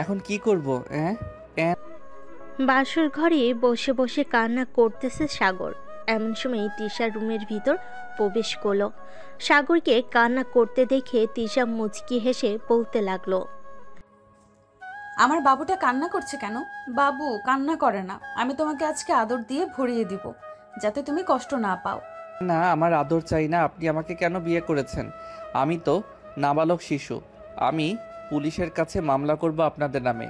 এখন কি করব? বাসর ঘরে বসে বসে কান্না করতেছে সাগর। এমন সময় তিশা রুমের ভিতর প্রবেশ করলো। সাগরকে কান্না করতে দেখে তিশা মুচকি হেসে বলতে লাগলো, আমার বাবুটা কান্না করছে কেন? বাবু কান্না করে না, আমি তোমাকে আজকে আদর দিয়ে ভরিয়ে দিব, যাতে তুমি কষ্ট না পাও। না, আমার আদর চাই না। আপনি আমাকে কেন বিয়ে করেছেন? আমি তো নাবালক শিশু। আমি পুলিশের কাছে মামলা করব আপনাদের নামে।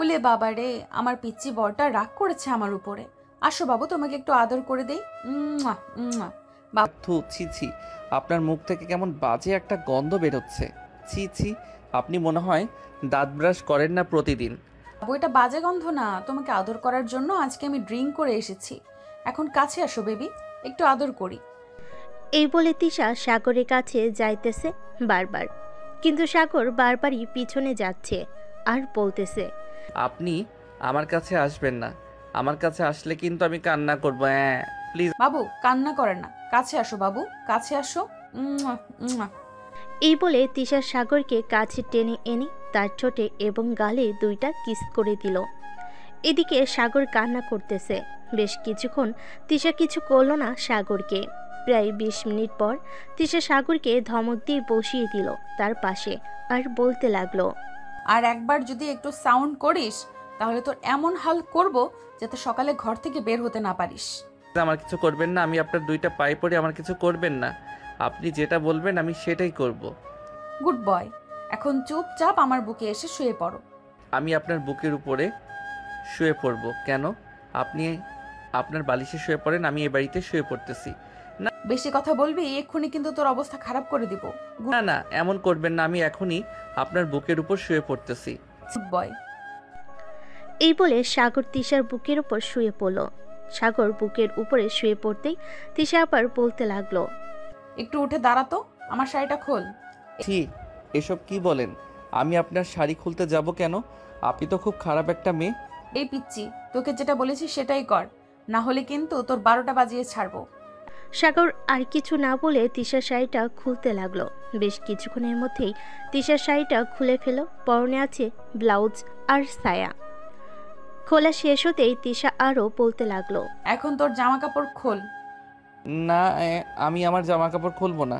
উলে বাবা রে, আমার পিচ্চি বরটা রাগ করেছে আমার উপরে। আসো বাবু, তোমাকে একটু আদর করে দেই। মুয়া, মুয়া। থু, ছি ছি, আপনার মুখ থেকে কেমন বাজে একটা গন্ধ বেরোচ্ছে। ছি ছি, আপনি মনে হয় দাঁত ব্রাশ করেন না প্রতিদিন। বাবু, এটা বাজে গন্ধ না, তোমাকে আদর করার জন্য আজকে আমি ড্রিঙ্ক করে এসেছি। এখন কাছে আসো বেবি, একটু আদর করি। এই বলে তিশা সাগরের কাছে যাইতেছে বারবার, কিন্তু সাগর বারবারই পিছনে যাচ্ছে আর বলতেছে, আপনি আমার কাছে আসবেন না। আমার কাছে আসলে কিন্তু আমি কান্না করবো। প্লিজ। বাবু কান্না করে না, কাছে আসো বাবু, কাছে আসো। মুয়া, মুয়া। এই বলে তিশা সাগরকে কাছে টেনে এনে তার ঠোঁটে এবং গালে দুইটা কিস করে দিল। এদিকে সাগর কান্না করতেছে। বেশ কিছুক্ষণ তিশা কিছু করলো না সাগরকে। প্রায় 20 মিনিট পর তিশা সাগরকে ধমক দিয়ে বসিয়ে দিল তার পাশে আর বলতে লাগলো, আর একবার যদি একটু সাউন্ড করিস তাহলে তোর এমন হাল করব যাতে সকালে ঘর থেকে বের হতে না পারিস। আমার কিছু করবেন না। আমি আপনার দুইটা পায়ে পড়ে, আমার কিছু করবেন না। আপনি যেটা বলবেন আমি সেটাই করব। গুড বয়, এখন চুপচাপ আমার বুকে এসে শুয়ে পড়ো। আমি আপনার বুকের উপরে শুয়ে পড়ব কেন? আপনি আপনার বালিশে শুয়ে পড়েন, আমি এ বাড়িতে শুয়ে পড়তেছি। বেশি কথা বলবি, এক্ষুনি কিন্তু তোর অবস্থা খারাপ করে দিব। না না, এমন করবেন না। আমি এখনই আপনার বুকের উপর শুয়ে পড়তেছি। Good boy. এই বলে সাগর তিশার বুকের উপর শুয়ে পড়ল। সাগর বুকের উপরে শুয়ে পড়তেই তিশা আবার বলতে লাগলো, একটু উঠে দাঁড়াতো, আমার শাড়িটা খোল। ছি, এসব কি বলেন? আমি আপনার শাড়ি খুলতে যাব কেন? আপনি তো খুব খারাপ একটা মেয়ে। এই পিচ্চি, তোকে যেটা বলেছি সেটাই কর, না হলে কিন্তু তোর 12টা বাজিয়ে ছাড়বো। সাগর আর কিছু না বলে তিশার শাড়িটা খুলতে লাগলো। বেশ কিছুক্ষণের মধ্যেই তিশার শাড়িটা খুলে ফেল। পরনে আছে ব্লাউজ আর সায়া। খোলা শেষ হতেই তিশা আরও বলতে লাগলো, এখন তোর জামা কাপড় খোল। না, আমি আমার জামা কাপড় খুলবো না।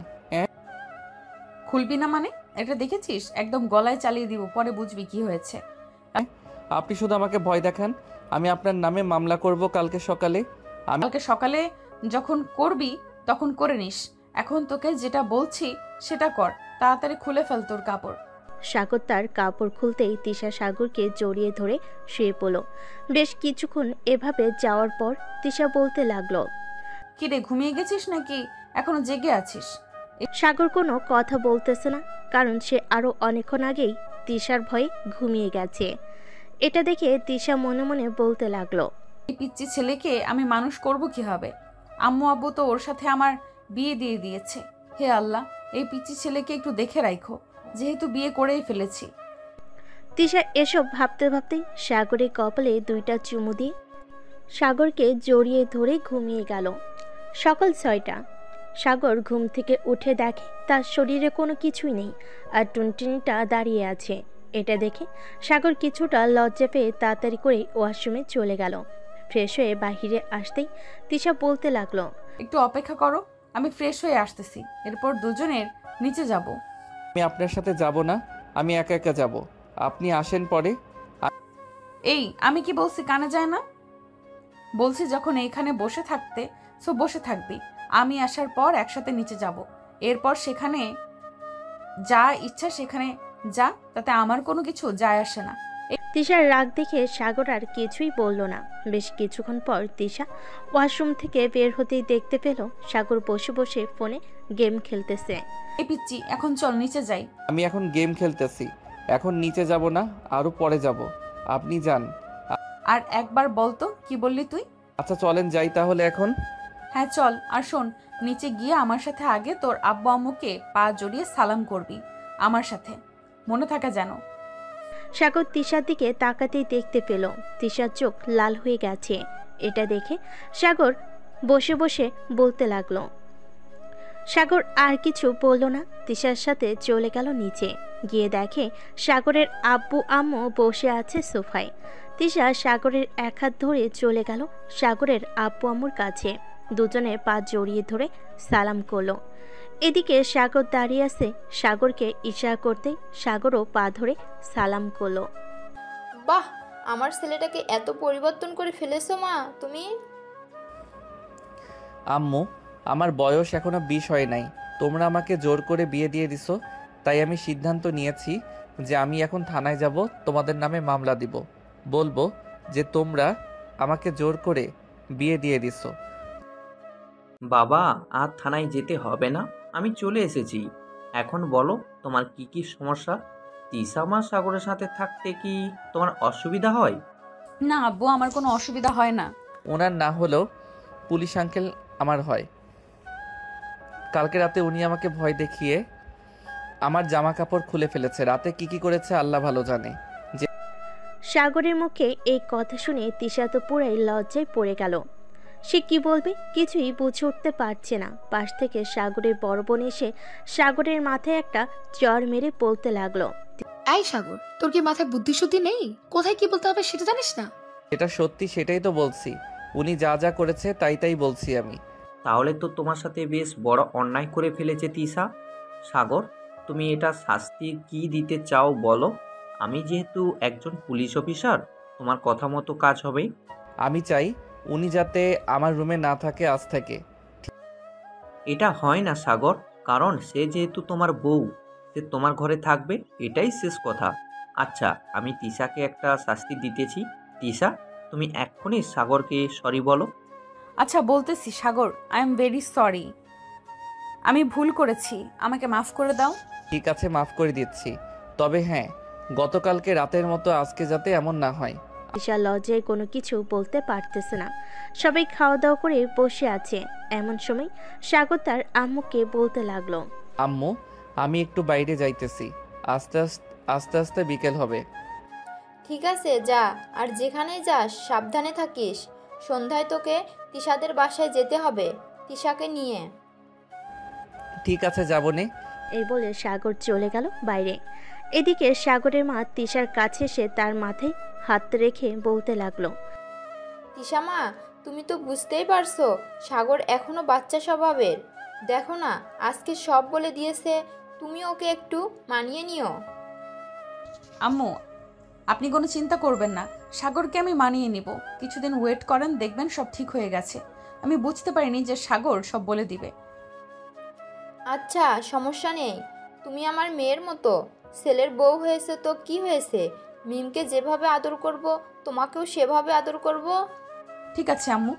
খুলবি না মানে? এটা দেখেছিস, একদম গলায় চালিয়ে দিব, পরে বুঝবি কি হয়েছে। আপনি শুধু আমাকে ভয় দেখান। আমি আপনার নামে মামলা করব কালকে সকালে। কালকে সকালে যখন করবি তখন করে নিস। এখন তোকে যেটা বলছি সেটা কর, তাড়াতাড়ি খুলে ফেল তোর কাপড়। সাগর তার কাপড় খুলতেই তিশা সাগরকে জড়িয়ে ধরে শুয়ে পড়ল। বেশ কিছুক্ষণ এভাবে যাওয়ার পর তিশা বলতে লাগলো, কিরে, ঘুমিয়ে গেছিস নাকি এখনো জেগে আছিস? সাগর কোনো কথা বলতেছে না, কারণ সে আরো অনেকক্ষণ আগেই তিশার ভয়ে ঘুমিয়ে গেছে। এটা দেখে তিশা মনে মনে বলতে লাগলো, এই পিচ্চি ছেলেকে আমি মানুষ করব কিভাবে? আম্মু আব্বু তো ওর সাথে আমার বিয়ে দিয়ে দিয়েছে। হে আল্লাহ, এই পিচ্চি ছেলেকে একটু দেখে রাখো, যেহেতু বিয়ে করেই ফেলেছি। তিশা এসব ভাবতে ভাবতে সাগরের কপালে দুইটা চুমু দিয়ে সাগরকে জড়িয়ে ধরে ঘুমিয়ে গেল। সকাল 6টা। সাগর ঘুম থেকে উঠে দেখে তার শরীরে কোনো কিছুই নেই আর টুনটুনিটা দাঁড়িয়ে আছে। এটা দেখে সাগর কিছুটা লজ্জা পেয়ে তাড়াতাড়ি করে ওয়াশরুমে চলে গেল। ফ্রেশ হয়ে বাহিরে আসতেই তিশা বলতে লাগলো, একটু অপেক্ষা করো, আমি ফ্রেশ হয়ে আসতেছি, এরপর দুজনের নিচে যাব। আমি আপনার সাথে যাব না, আমি একা একা যাব। আপনি আসেন পরে। এই আমি কি বলছি কানে যায় না? বলছি যখন এইখানে বসে থাকতে, সো বসে থাকবি। আমি আসার পর একসাথে নিচে যাব, এরপর সেখানে যা ইচ্ছা সেখানে যা, তাতে আমার কোনো কিছু যায় আসে না। তিশার রাগ দেখে সাগর আর কিছুই বলল না। বেশ কিছুক্ষণ পর তিশা ওয়াশরুম থেকে বের হতেই দেখতে পেল সাগর বসে বসে ফোনে গেম খেলতেছে। এই পিচ্চি, এখন চল নিচে যাই। আমি এখন গেম খেলতেছি, এখন নিচে যাব না, আরো পরে যাব। আপনি যান। আর একবার বলতো কি বললি তুই? আচ্ছা চলেন যাই তাহলে এখন। হ্যাঁ চল, আর শোন, নিচে গিয়ে আমার সাথে আগে তোর আব্বু আম্মুকে পা জড়িয়ে সালাম করবি, আমার সাথে মনে থাকে যেন। সাগর তিশার দিকে তাকাতেই দেখতে পেল তিশার চোখ লাল হয়ে গেছে। এটা দেখে সাগর বসে বসে বলতে লাগলো, সাগর আর কিছু বলল না, তিশার সাথে চলে গেল নিচে। গিয়ে দেখে সাগরের আব্বু আম্মু বসে আছে সোফায়। তিশা সাগরের এক হাত ধরে চলে গেল সাগরের আব্বু আম্মুর কাছে। দুজনের পা জড়িয়ে ধরে সালাম করলো। এদিকে সাগর দাঁড়িয়ে আছে, সাগরকে ইশারা করতে সাগরও পা ধরে সালাম করলো। বাহ, আমার ছেলেটাকে এত পরিবর্তন করে ফেলেছো মা তুমি। আম্মু, আমার বয়স এখনো 20 হয় নাই। তোমরা আমাকে জোর করে বিয়ে দিয়ে দিছো, তাই আমি সিদ্ধান্ত নিয়েছি যে আমি এখন থানায় যাব, তোমাদের নামে মামলা দিব। বলবো যে তোমরা আমাকে জোর করে বিয়ে দিয়ে দিছো। বাবা, আর থানায় যেতে হবে না, আমি চলে এসেছি। এখন বলো তোমার কি কি সমস্যা? তিশা মা সাগরের সাথে থাকতে কি তোমার অসুবিধা হয়? না আব্বু, আমার কোনো অসুবিধা হয় না। ওনার না হলেও পুলিশ আঙ্কেল আমার হয়। কালকে রাতে উনি আমাকে ভয় দেখিয়ে আমার জামা কাপড় খুলে ফেলেছে। রাতে কি করেছে আল্লাহ ভালো জানে। সাগরের মুখে এই কথা শুনে তিশা তো পুরাই লজ্জায় পড়ে গেল। সে কি বলবে কিছুই বুঝে উঠতে পারছে না। পাশ থেকে সাগরের বড় বোন এসে সাগরের মাথায় একটা চড় মেরে বলতে লাগলো। এই সাগর, তোর কি মাথায় বুদ্ধিশুদ্ধি নেই? কোথায় কি বলতে হবে সেটা জানিস না? এটা সত্যি, সেটাই তো বলছি। উনি যা যা করেছে তাই বলছি আমি। তাহলে তো তোমার সাথে বেশ বড় অন্যায় করে ফেলেছে তিশা। সাগর, তুমি এটা শাস্তি কি দিতে চাও বলো? আমি যেহেতু একজন পুলিশ অফিসার, তোমার কথা মতো কাজ হবে। আমি চাই উনি যাতে আমার রুমে না থাকে আজ থেকে। এটা হয় না সাগর, কারণ সে যেহেতু তোমার বউ, সে তোমার ঘরে থাকবে, এটাই শেষ কথা। আচ্ছা, আমি তিশাকে একটা শাস্তি দিতেছি। তিশা, তুমি এক্ষুনি সাগরকে সরি বলো। আচ্ছা বলতেছি সাগর, আই এম ভেরি সরি। আমি ভুল করেছি, আমাকে মাফ করে দাও। ঠিক আছে, মাফ করে দিচ্ছি। তবে হ্যাঁ, গতকালকে রাতের মতো আজকে যাতে এমন না হয়। তিশা লজ্জায় কোনো কিছু বলতে পারতেছে না। সবাই খাওয়া দাওয়া করে বসে আছে। এমন সময় সাগর তার আম্মুকে বলতে লাগলো। আম্মু, আমি একটু বাইরে যাইতেছি। আস্তে আস্তে আস্তে বিকেল হবে। ঠিক আছে যা, আর যেখানেই যাস সাবধানে থাকিস। সন্ধ্যায় তোকে তিশাদের বাসায় যেতে হবে তিশাকে নিয়ে। ঠিক আছে, যাবো নে। এই বলে সাগর চলে গেল বাইরে। এদিকে সাগরের মা তিশার কাছে এসে তার মাথায় হাত রেখে বলতে লাগলো। তিশা মা, তুমি তো বুঝতেই পারছো সাগর এখনো বাচ্চা স্বভাবের। দেখো না, আজকে সব বলে দিয়েছে, তুমি ওকে একটু মানিয়ে নিও। আম্মু, আপনি কোনো চিন্তা করবেন না, সাগরকে আমি মানিয়ে নিব। কিছুদিন ওয়েট করেন, দেখবেন সব ঠিক হয়ে গেছে। আমি বুঝতে পারিনি যে সাগর সব বলে দিবে। আচ্ছা, সমস্যা নেই। তুমি আমার মেয়ের মতো, ছেলের বউ হয়েছে তো কি হয়েছে? মিমকে যেভাবে আদর করব তোমাকেও সেভাবে আদর করব। ঠিক আছে আম্মু।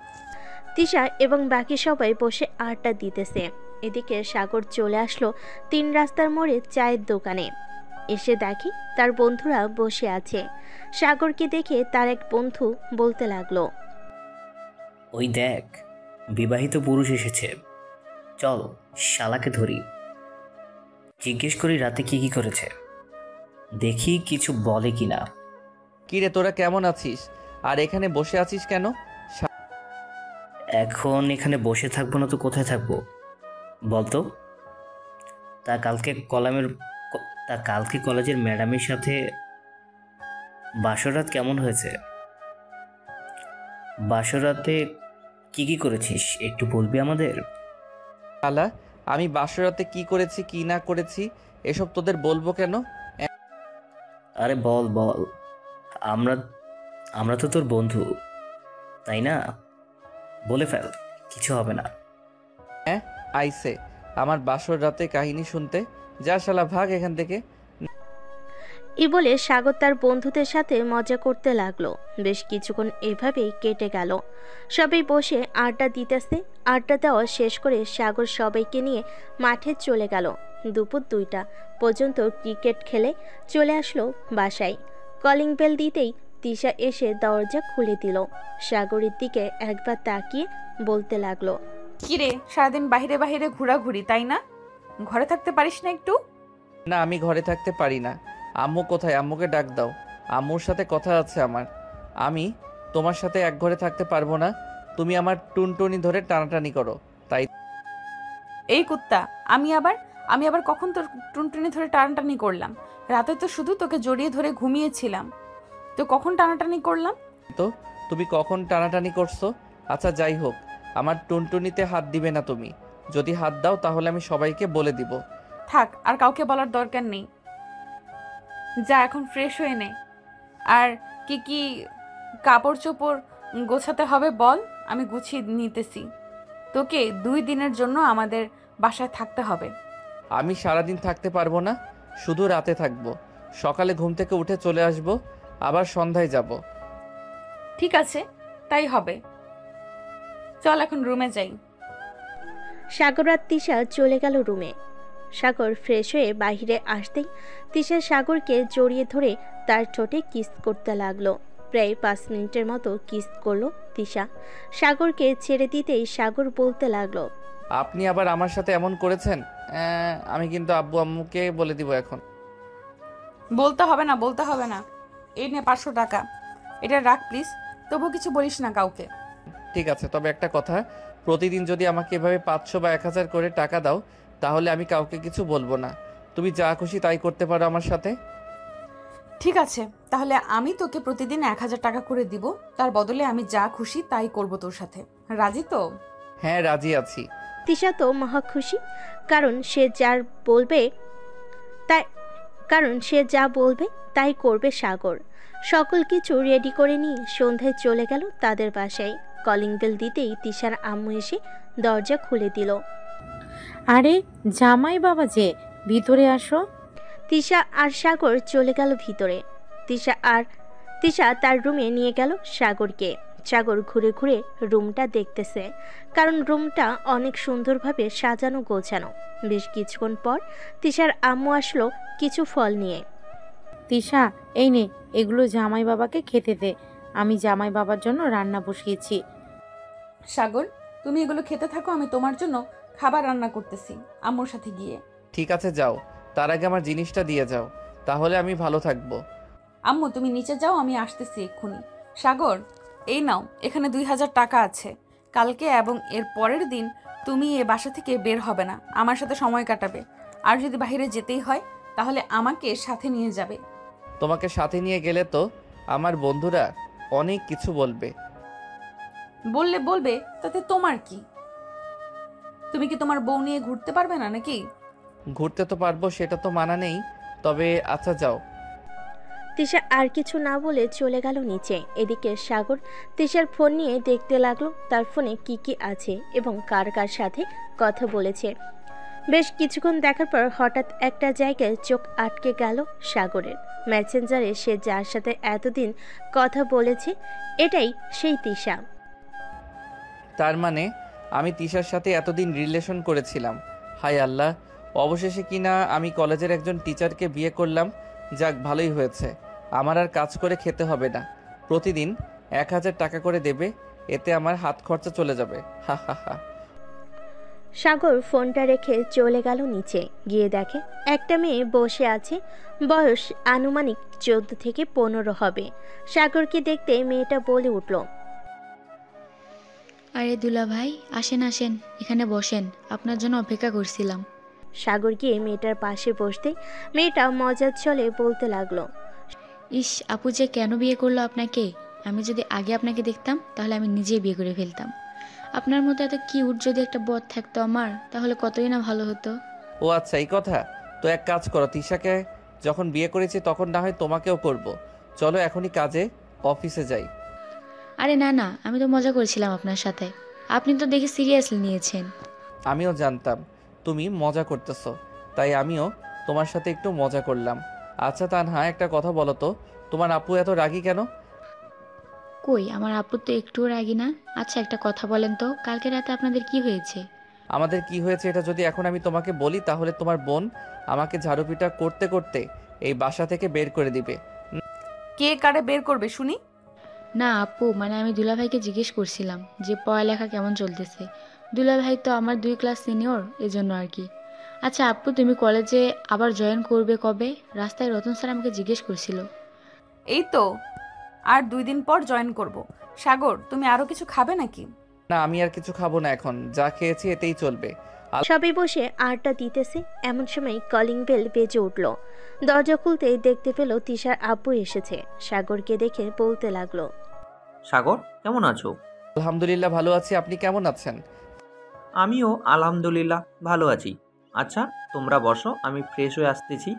তিশা এবং বাকি সবাই বসে আড্ডা দিতেছে। এদিকে সাগর চলে আসলো 3 রাস্তার মোড়ে চায়ের দোকানে। এসে দেখি তার বন্ধুরা বসে আছে। সাগরকে দেখে তার এক বন্ধু বলতে লাগলো। ওই দেখ, বিবাহিত পুরুষ এসেছে, চল শালাকে ধরি, জিজ্ঞেস করি রাতে কি করেছে, দেখি কিছু বলে কিনা। কিরে, তোরা কেমন আছিস? আর এখানে বসে আছিস কেন? এখন এখানে বসে থাকবো না তো কোথায় থাকবো বলতো? তা কালকে কলেজের ম্যাডামের সাথে বাসরাত কেমন হয়েছে? বাসরাতে কি করেছিস একটু বলবি আমাদের? শালা, আমি বাসরাতে কি করেছি কি না করেছি এসব তোদের বলবো কেন? আরে বল, আমরা তো তোর বন্ধু, তাই না? বলে ফেল, কিছু হবে না। হ্যাঁ, আইসে আমার বাসর রাতে কাহিনী শুনতে। যা শালা, ভাগ এখান থেকে। এই বলে সাগর তার বন্ধুদের সাথে মজা করতে লাগলো। বেশ কিছুক্ষণ এভাবেই কেটে গেল। সবাই বসে আড্ডা দিতেছে। আড্ডা দেওয়া শেষ করে সাগর সবাইকে নিয়ে মাঠে চলে গেল। দুপুর 2টা পর্যন্ত ক্রিকেট খেলে চলে আসলো বাসায়। কলিং বেল দিতেই তিশা এসে দরজা খুলে দিল। সাগরের দিকে একবার তাকিয়ে বলতে লাগলো। কিরে, সারাদিন বাহিরে বাহিরে ঘোরাঘুরি, তাই না? ঘরে থাকতে পারিস না একটু? না, আমি ঘরে থাকতে পারি না। আম্মু কোথায়? আম্মুকে ডাক দাও, আম্মুর সাথে কথা আছে আমার। আমি তোমার সাথে এক ঘরে থাকতে পারবো না। তুমি আমার টুনটুনি ধরে টানাটানি করো, তাই। এই কুত্তা, আমি আবার কখন তোর টুনটুনি ধরে টানাটানি করলাম? রাতে তো শুধু তোকে জড়িয়ে ধরে ঘুমিয়েছিলাম, তো কখন টানাটানি করলাম? তো তুমি কখন টানাটানি করছো? আচ্ছা যাই হোক, আমার টুনটুনিতে হাত দিবে না তুমি। যদি হাত দাও তাহলে আমি সবাইকে বলে দিব। থাক, আর কাউকে বলার দরকার নেই। যা এখন ফ্রেশ হয়ে নে। আর কি কি কাপড় চোপড় গোছাতে হবে বল, আমি গুছিয়ে নিতেছি। তোকে 2 দিনের জন্য আমাদের বাসায় থাকতে হবে। আমি সারাদিন থাকতে পারবো না, শুধু রাতে থাকবো। সকালে ঘুম থেকে উঠে চলে আসবো, আবার সন্ধ্যায় যাব। ঠিক আছে, তাই হবে। চল এখন রুমে যাই। সাগর আর তিশা চলে গেল রুমে। সাগর ফ্রেশ হয়ে বাইরে আসতেই তিশা সাগরকে জড়িয়ে ধরে তার ঠোঁটে কিস করতে লাগলো। প্রায় 5 মিনিটের মতো কিস করলো তিশা। সাগরকে ছেড়ে দিতেই সাগর বলতে লাগলো, আপনি আবার আমার সাথে এমন করেছেন? আমি কিন্তু আব্বু আম্মুকে বলে দিব এখন। বলতে হবে না। এই নে 500 টাকা, এটা রাখ প্লিজ। তবু কিছু বলিস না কাউকে। ঠিক আছে, তবে একটা কথা, প্রতিদিন যদি আমাকে এভাবে 500 বা 1000 করে টাকা দাও তাহলে আমি কাউকে কিছু বলবো না। তুমি যা খুশি তাই করতে পারো আমার সাথে। ঠিক আছে, তাহলে আমি তোকে প্রতিদিন 1000 টাকা করে দিব। তার বদলে আমি যা খুশি তাই করব তোর সাথে। রাজি তো? হ্যাঁ, রাজি আছি। তিশা তো মহা খুশি, কারণ সে যা বলবে তাই করবে সাগর। সকল কিছু রেডি করে নিয়ে সন্ধ্যায় চলে গেল তাদের বাসায়। কলিং বেল দিতেই তিশার আম্মু এসে দরজা খুলে দিল। আরে জামাই বাবা যে, ভিতরে আসো। তিশা আর সাগর চলে গেল ভিতরে। তিশা তার রুমে নিয়ে গেল সাগরকে। সাগর ঘুরে ঘুরে রুমটা দেখতেছে, কারণ রুমটা অনেক সুন্দরভাবে সাজানো গোছানো। বেশ কিছুক্ষণ পর তিশার আম্মু আসলো কিছু ফল নিয়ে। তিশা, এই নে, এগুলো জামাই বাবাকে খেতে দে। আমি জামাই বাবার জন্য রান্না বসিয়েছি। সাগর, তুমি এগুলো খেতে থাকো, আমি তোমার জন্য খাবার রান্না করতেছি আম্মুর সাথে গিয়ে। ঠিক আছে যাও, তার আগে আমার জিনিসটা দিয়ে যাও, তাহলে আমি ভালো থাকবো। আম্মু তুমি নিচে যাও, আমি আসতেছি এক্ষুনি। সাগর, এই নাও, এখানে 2000 টাকা আছে। কালকে এবং এর পরের দিন তুমি এ বাসা থেকে বের হবে না, আমার সাথে সময় কাটাবে। আর যদি বাইরে যেতেই হয় তাহলে আমাকে সাথে নিয়ে যাবে। তোমাকে সাথে নিয়ে গেলে তো আমার বন্ধুরা অনেক কিছু বলবে। বলবে, তাতে তোমার কি? তুমি কি তোমার বউ নিয়ে ঘুরতে পারবে না নাকি? ঘুরতে তো পারবো, সেটা তো মানা নেই, তবে আচ্ছা যাও। তিশা আর কিছু না বলে চলে গেল নিচে। এদিকে সাগর তিশার ফোন নিয়ে দেখতে লাগলো তার ফোনে কি কি আছে এবং কার কার সাথে কথা বলেছে। বেশ কিছুক্ষণ দেখার পর হঠাৎ একটা জায়গায় চোখ আটকে গেল সাগরের। মেসেঞ্জারে সে যার সাথে এতদিন কথা বলেছে এটাই সেই তিশা। তার মানে আমি তিশার সাথে এতদিন রিলেশন করেছিলাম। হায় আল্লাহ, অবশেষে কিনা আমি কলেজের একজন টিচারকে বিয়ে করলাম। যাক, ভালোই হয়েছে, আমার আর কাজ করে খেতে হবে না। প্রতিদিন 1000 টাকা করে দেবে, এতে আমার হাত খরচা চলে যাবে। হা হা হা। সাগর ফোনটা রেখে চলে গেল নিচে। গিয়ে দেখে একটা মেয়ে বসে আছে, বয়স আনুমানিক 14 থেকে 15 হবে। সাগরকে দেখতে মেয়েটা বলে উঠল, আরে দুলা ভাই, আসেন আসেন, এখানে বসেন, আপনার জন্য অপেক্ষা করছিলাম। সাগর গিয়ে মেয়েটার পাশে বসতে মেয়েটা মজার ছলে বলতে লাগলো, ইস, আপু যে কেন বিয়ে করলো আপনাকে? আমি যদি আগে আপনাকে দেখতাম তাহলে আমি নিজেই বিয়ে করে ফেলতাম। আপনার মতো এত কিউট যদি একটা বর থাকতো আমার, তাহলে কতই না ভালো হতো। ও আচ্ছা, এই কথা। তো এক কাজ করো, তিশাকে যখন বিয়ে করেছি তখন না হয় তোমাকেও করব। চলো এখনই কাজে, অফিসে যাই। আরে না না, আমি তো মজা করেছিলাম আপনার সাথে, আপনি তো দেখে সিরিয়াসলি নিয়েছেন। আমিও জানতাম তুমি মজা করতেছো, তাই আমিও তোমার সাথে একটু মজা করলাম। আচ্ছা তানহা, একটা কথা বলো তো, তোমার আপু এত রাগী কেন? কই, আমার আপু তো একটুও রাগি না। আচ্ছা একটা কথা বলেন তো, কালকে রাতে আপনাদের কি হয়েছে? আমাদের কি হয়েছে এটা যদি এখন আমি তোমাকে বলি তাহলে তোমার বোন আমাকে ঝাড়ুপিটা করতে করতে এই বাসা থেকে বের করে দিবে। কে কারে বের করবে শুনি? না আপু, মানে আমি দুলাভাইকে জিজ্ঞেস করছিলাম যে পড়ালেখা কেমন চলতেছে। দুলাভাই তো আমার 2 ক্লাস সিনিয়র, এজন্য আর কি। আচ্ছা আপু, তুমি কলেজে আবার জয়েন করবে কবে? রাস্তায় রতন স্যার আমাকে জিজ্ঞেস করছিল। এই তো আর 2 দিন পর জয়েন করব। সাগর, তুমি আরো কিছু খাবে নাকি? না, আমি আর কিছু খাবো না, এখন যা খেয়েছি এতেই চলবে। সবাই বসে আড্ডা দিতেছে, এমন সময় কলিং বেল বেজে উঠল। দরজা খুলতেই দেখতে পেল তিশার আব্বু এসেছে। সাগরকে দেখে বলতে লাগলো, সাগর, কেমন আছো? আলহামদুলিল্লাহ ভালো আছি, আপনি কেমন আছেন? আমিও আলহামদুলিল্লাহ ভালো আছি। আচ্ছা, তোমরা বসো, আমি ফ্রেশ হয়ে আসতেছি।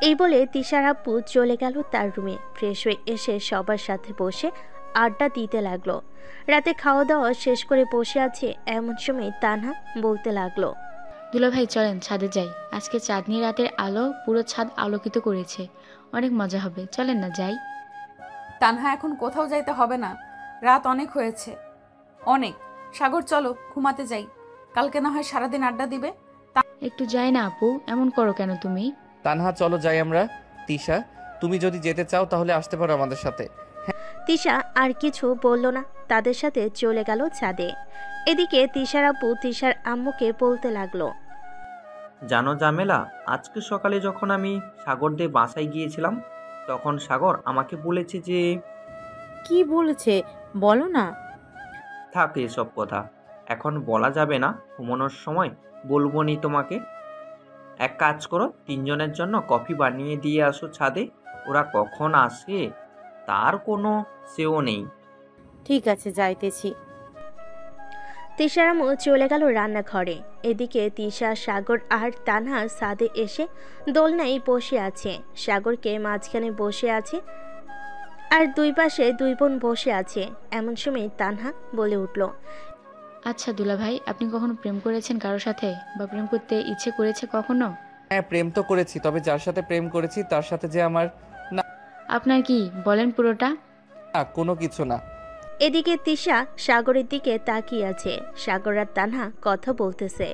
এই বলে তিশার আব্বু চলে গেল তার রুমে। ফ্রেশ হয়ে এসে সবার সাথে বসে আড্ডা দিতে লাগলো। রাতে খাওয়া দাওয়া শেষ করে বসে আছে, এমন সময় তানহা বলতে লাগলো, দুলাভাই চলেন ছাদে যাই, আজকে চাঁদনি রাতের আলো পুরো ছাদ আলোকিত করেছে, অনেক মজা হবে, চলেন না যাই। তানহা এখন কোথাও যাইতে হবে না, রাত অনেক হয়েছে, অনেক। সাগর চলো ঘুমাতে যাই, কালকে না হয় সারাদিন আড্ডা দিবে। একটু যাই না আপু, এমন করো কেন তুমি? তানহা চলো যাই আমরা। তিশা, তুমি যদি যেতে চাও তাহলে আসতে পারো আমাদের সাথে। তিশা আর কিছু বলল না, তাদের সাথে চলে গেল ছাদে। এদিকে তিশার আব্বু তিশার আম্মুকে বলতে লাগলো, জানো জামেলা, আজকে সকালে যখন আমি সাগরদের বাসায় গিয়েছিলাম, তখন সাগর আমাকে বলেছে যে কি বলেছে বলো না। থাক এসব কথা, এখন বলা যাবে না, ঘুমানোর সময় বলবো নি তোমাকে। এক কাজ করো, তিনজনের জন্য কফি বানিয়ে দিয়ে আসো ছাদে। ওরা কখন আসে তার কোনো সেও নেই। ঠিক আছে, যাইতেছি। তিশার আম্মু চলে গেল রান্নাঘরে। এদিকে তিশা, সাগর আর তানহা ছাদে এসে দোলনায় বসে আছে। সাগরকে মাঝখানে বসে আছে আর দুই পাশে দুই বোন বসে আছে। এমন সময় তানহা বলে উঠল, আচ্ছা দুলাভাই, আপনি কখনো প্রেম করেছেন কারোর সাথে, বা প্রেম করতে ইচ্ছে করেছে কখনো? হ্যাঁ, প্রেম তো করেছি, তবে যার সাথে প্রেম করেছি তার সাথে যে আমার আপনার কি বলেন পুরোটা। না, কোনো কিছু না। এদিকে তিশা সাগরের দিকে তাকিয়ে আছে। সাগর আর তানহা কথা বলতেছে।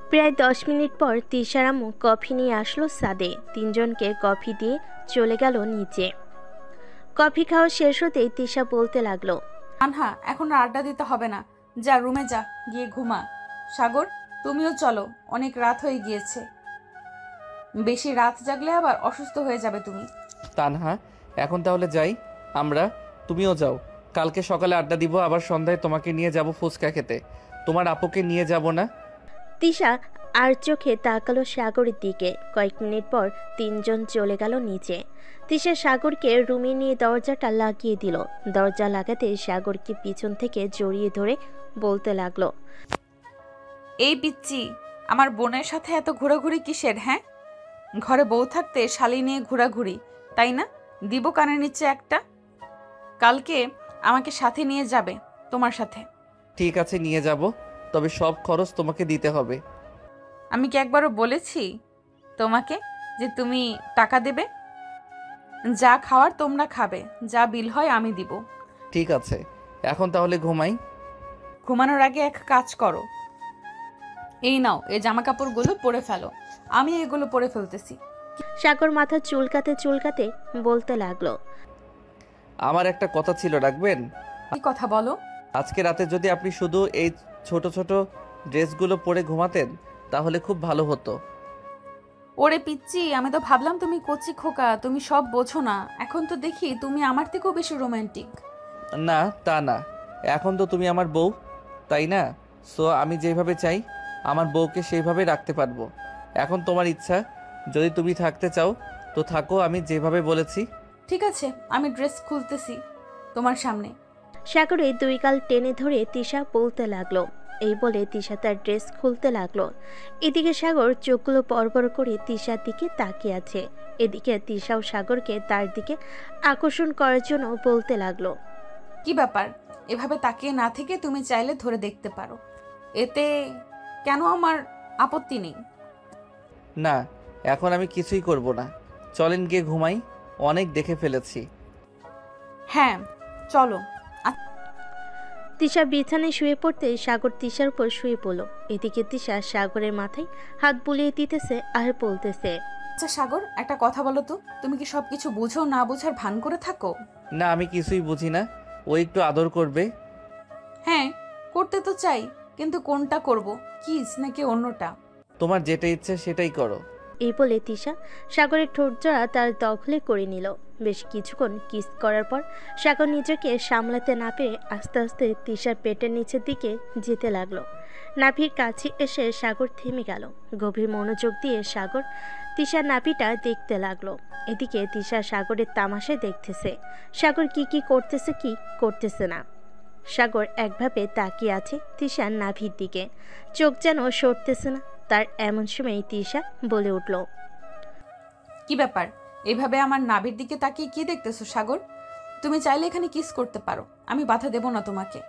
প্রায় 10 মিনিট পর তিশার আম্মু কফি নিয়ে আসলো ছাদে। তিনজনকে কফি দিয়ে চলে গেল নিচে। কফি খাওয়া শেষ হতেই তিশা বলতে লাগলো, তানহা এখন আর আড্ডা দিতে হবে না, যা রুমে যা, গিয়ে ঘুমা। সাগর তুমিও চলো, অনেক রাত হয়ে গিয়েছে, বেশি রাত জাগলে আবার অসুস্থ হয়ে যাবে তুমি। তানহা, এখন তাহলে যাই আমরা, তুমিও যাও। কালকে সকালে আড্ডা দিব, আবার সন্ধ্যায় তোমাকে নিয়ে যাব ফুচকা খেতে। তোমার আপুকে নিয়ে যাব না? তিশা আর চোখে তাকালো সাগরের দিকে। কয়েক মিনিট পর তিনজন চলে গেল নিচে। তিশা সাগরকে রুমে নিয়ে দরজাটা লাগিয়ে দিল। দরজা লাগাতে সাগরকে পিছন থেকে জড়িয়ে ধরে বলতে লাগলো, এই পিচ্চি, আমার বোনের সাথে এত ঘোরাঘুরি কিসের? হ্যাঁ, ঘরে বউ থাকতে শালি নিয়ে ঘোরাঘুরি, তাই না? দিব কানের নিচে একটা। কালকে আমাকে সাথে নিয়ে যাবে তোমার সাথে। ঠিক আছে, নিয়ে যাব, তবে সব খরচ তোমাকে দিতে হবে। আমি কি একবারও বলেছি তোমাকে যে তুমি টাকা দেবে? যা খাওয়ার তোমরা খাবে, যা বিল হয় আমি দিব। ঠিক আছে, এখন তাহলে ঘুমাই। ঘুমানোর আগে এক কাজ করো, এই নাও, এই জামা কাপড়গুলো পরে ফেলো, আমি এগুলো পরে ফেলতেছি। সাগর মাথা চুলকাতে চুলকাতে বলতে লাগলো, আমার একটা কথা ছিল, রাখবেন? কি কথা বলো? আজকে রাতে যদি আপনি শুধু এই ছোট ছোট ড্রেসগুলো পরে ঘুমাতেন তাহলে খুব ভালো হতো। ওরে পিচ্চি, আমি তো ভাবলাম তুমি কচি খোকা, তুমি সব বোঝো না। এখন তো দেখি তুমি আমার থেকেও বেশি রোমান্টিক। না, তা না, এখন তো তুমি আমার বউ, তাই না? সো আমি যেভাবে চাই আমার বউকে সেইভাবে রাখতে পারবো। এখন তোমার ইচ্ছা, যদি তুমি থাকতে চাও তো থাকো, আমি যেভাবে বলেছি। ঠিক আছে, আমি ড্রেস খুলতেছি তোমার সামনে। সাগরের দুই গাল টেনে ধরে তিশা বলতে লাগলো। এই বলে তিশা তার ড্রেস খুলতে লাগলো। এদিকে সাগর চোখগুলো পরপর করে তিশার দিকে তাকিয়ে আছে। এদিকে তিশাও সাগরকে তার দিকে আকর্ষণ করার জন্য বলতে লাগলো, কি ব্যাপার? এভাবে তাকিয়ে না থেকে তুমি চাইলে ধরে দেখতে পারো, এতে কেন আমার আপত্তি নেই। না, এখন আমি কিছুই করব না, চলেন গিয়ে ঘুমাই, অনেক দেখে ফেলেছি। হ্যাঁ চলো। তিশা বিছানায় শুয়ে পড়তে সাগর তিশার উপর শুয়ে পড়ল। এদিকে তিশা সাগরের মাথায় হাত বুলিয়ে দিতেছে আর বলতেছে, আচ্ছা সাগর, একটা কথা বলো তো, তুমি কি সবকিছু বুঝো না বুঝার ভান করে থাকো? না, আমি কিছুই বুঝি না, ও একটু আদর করবে। হ্যাঁ, করতে তো চাই, কিন্তু কোনটা করব, কিস নাকি অন্যটা? তোমার যেটা ইচ্ছে সেটাই করো। এই বলে তিশা সাগরের ঠোঁটজোড়া তার দখলে করে নিল। বেশ কিছুক্ষণ কিস করার পর সাগর নিজেকে সামলাতে না পেরে আস্তে আস্তে তিশার পেটের নিচের দিকে যেতে লাগলো। নাভির কাছে এসে সাগর থেমে গেল। গভীর মনোযোগ দিয়ে সাগর তিশার নাভিটা দেখতে লাগলো। এদিকে তিশা সাগরের তামাশায় দেখতেছে সাগর কি করতেছে কি করতেছে না। সাগর একভাবে তাকিয়ে আছে তিশার নাভির দিকে, চোখ যেন সরতেছে না তার। এমন সময় তিশা বলে উঠল, কি ব্যাপার, এভাবে আমার নাভির দিকে তাকিয়ে কি দেখতেছো সাগর? তুমি চাইলে এখানে কিস করতে পারো, আমি বাধা দেব না তোমাকে।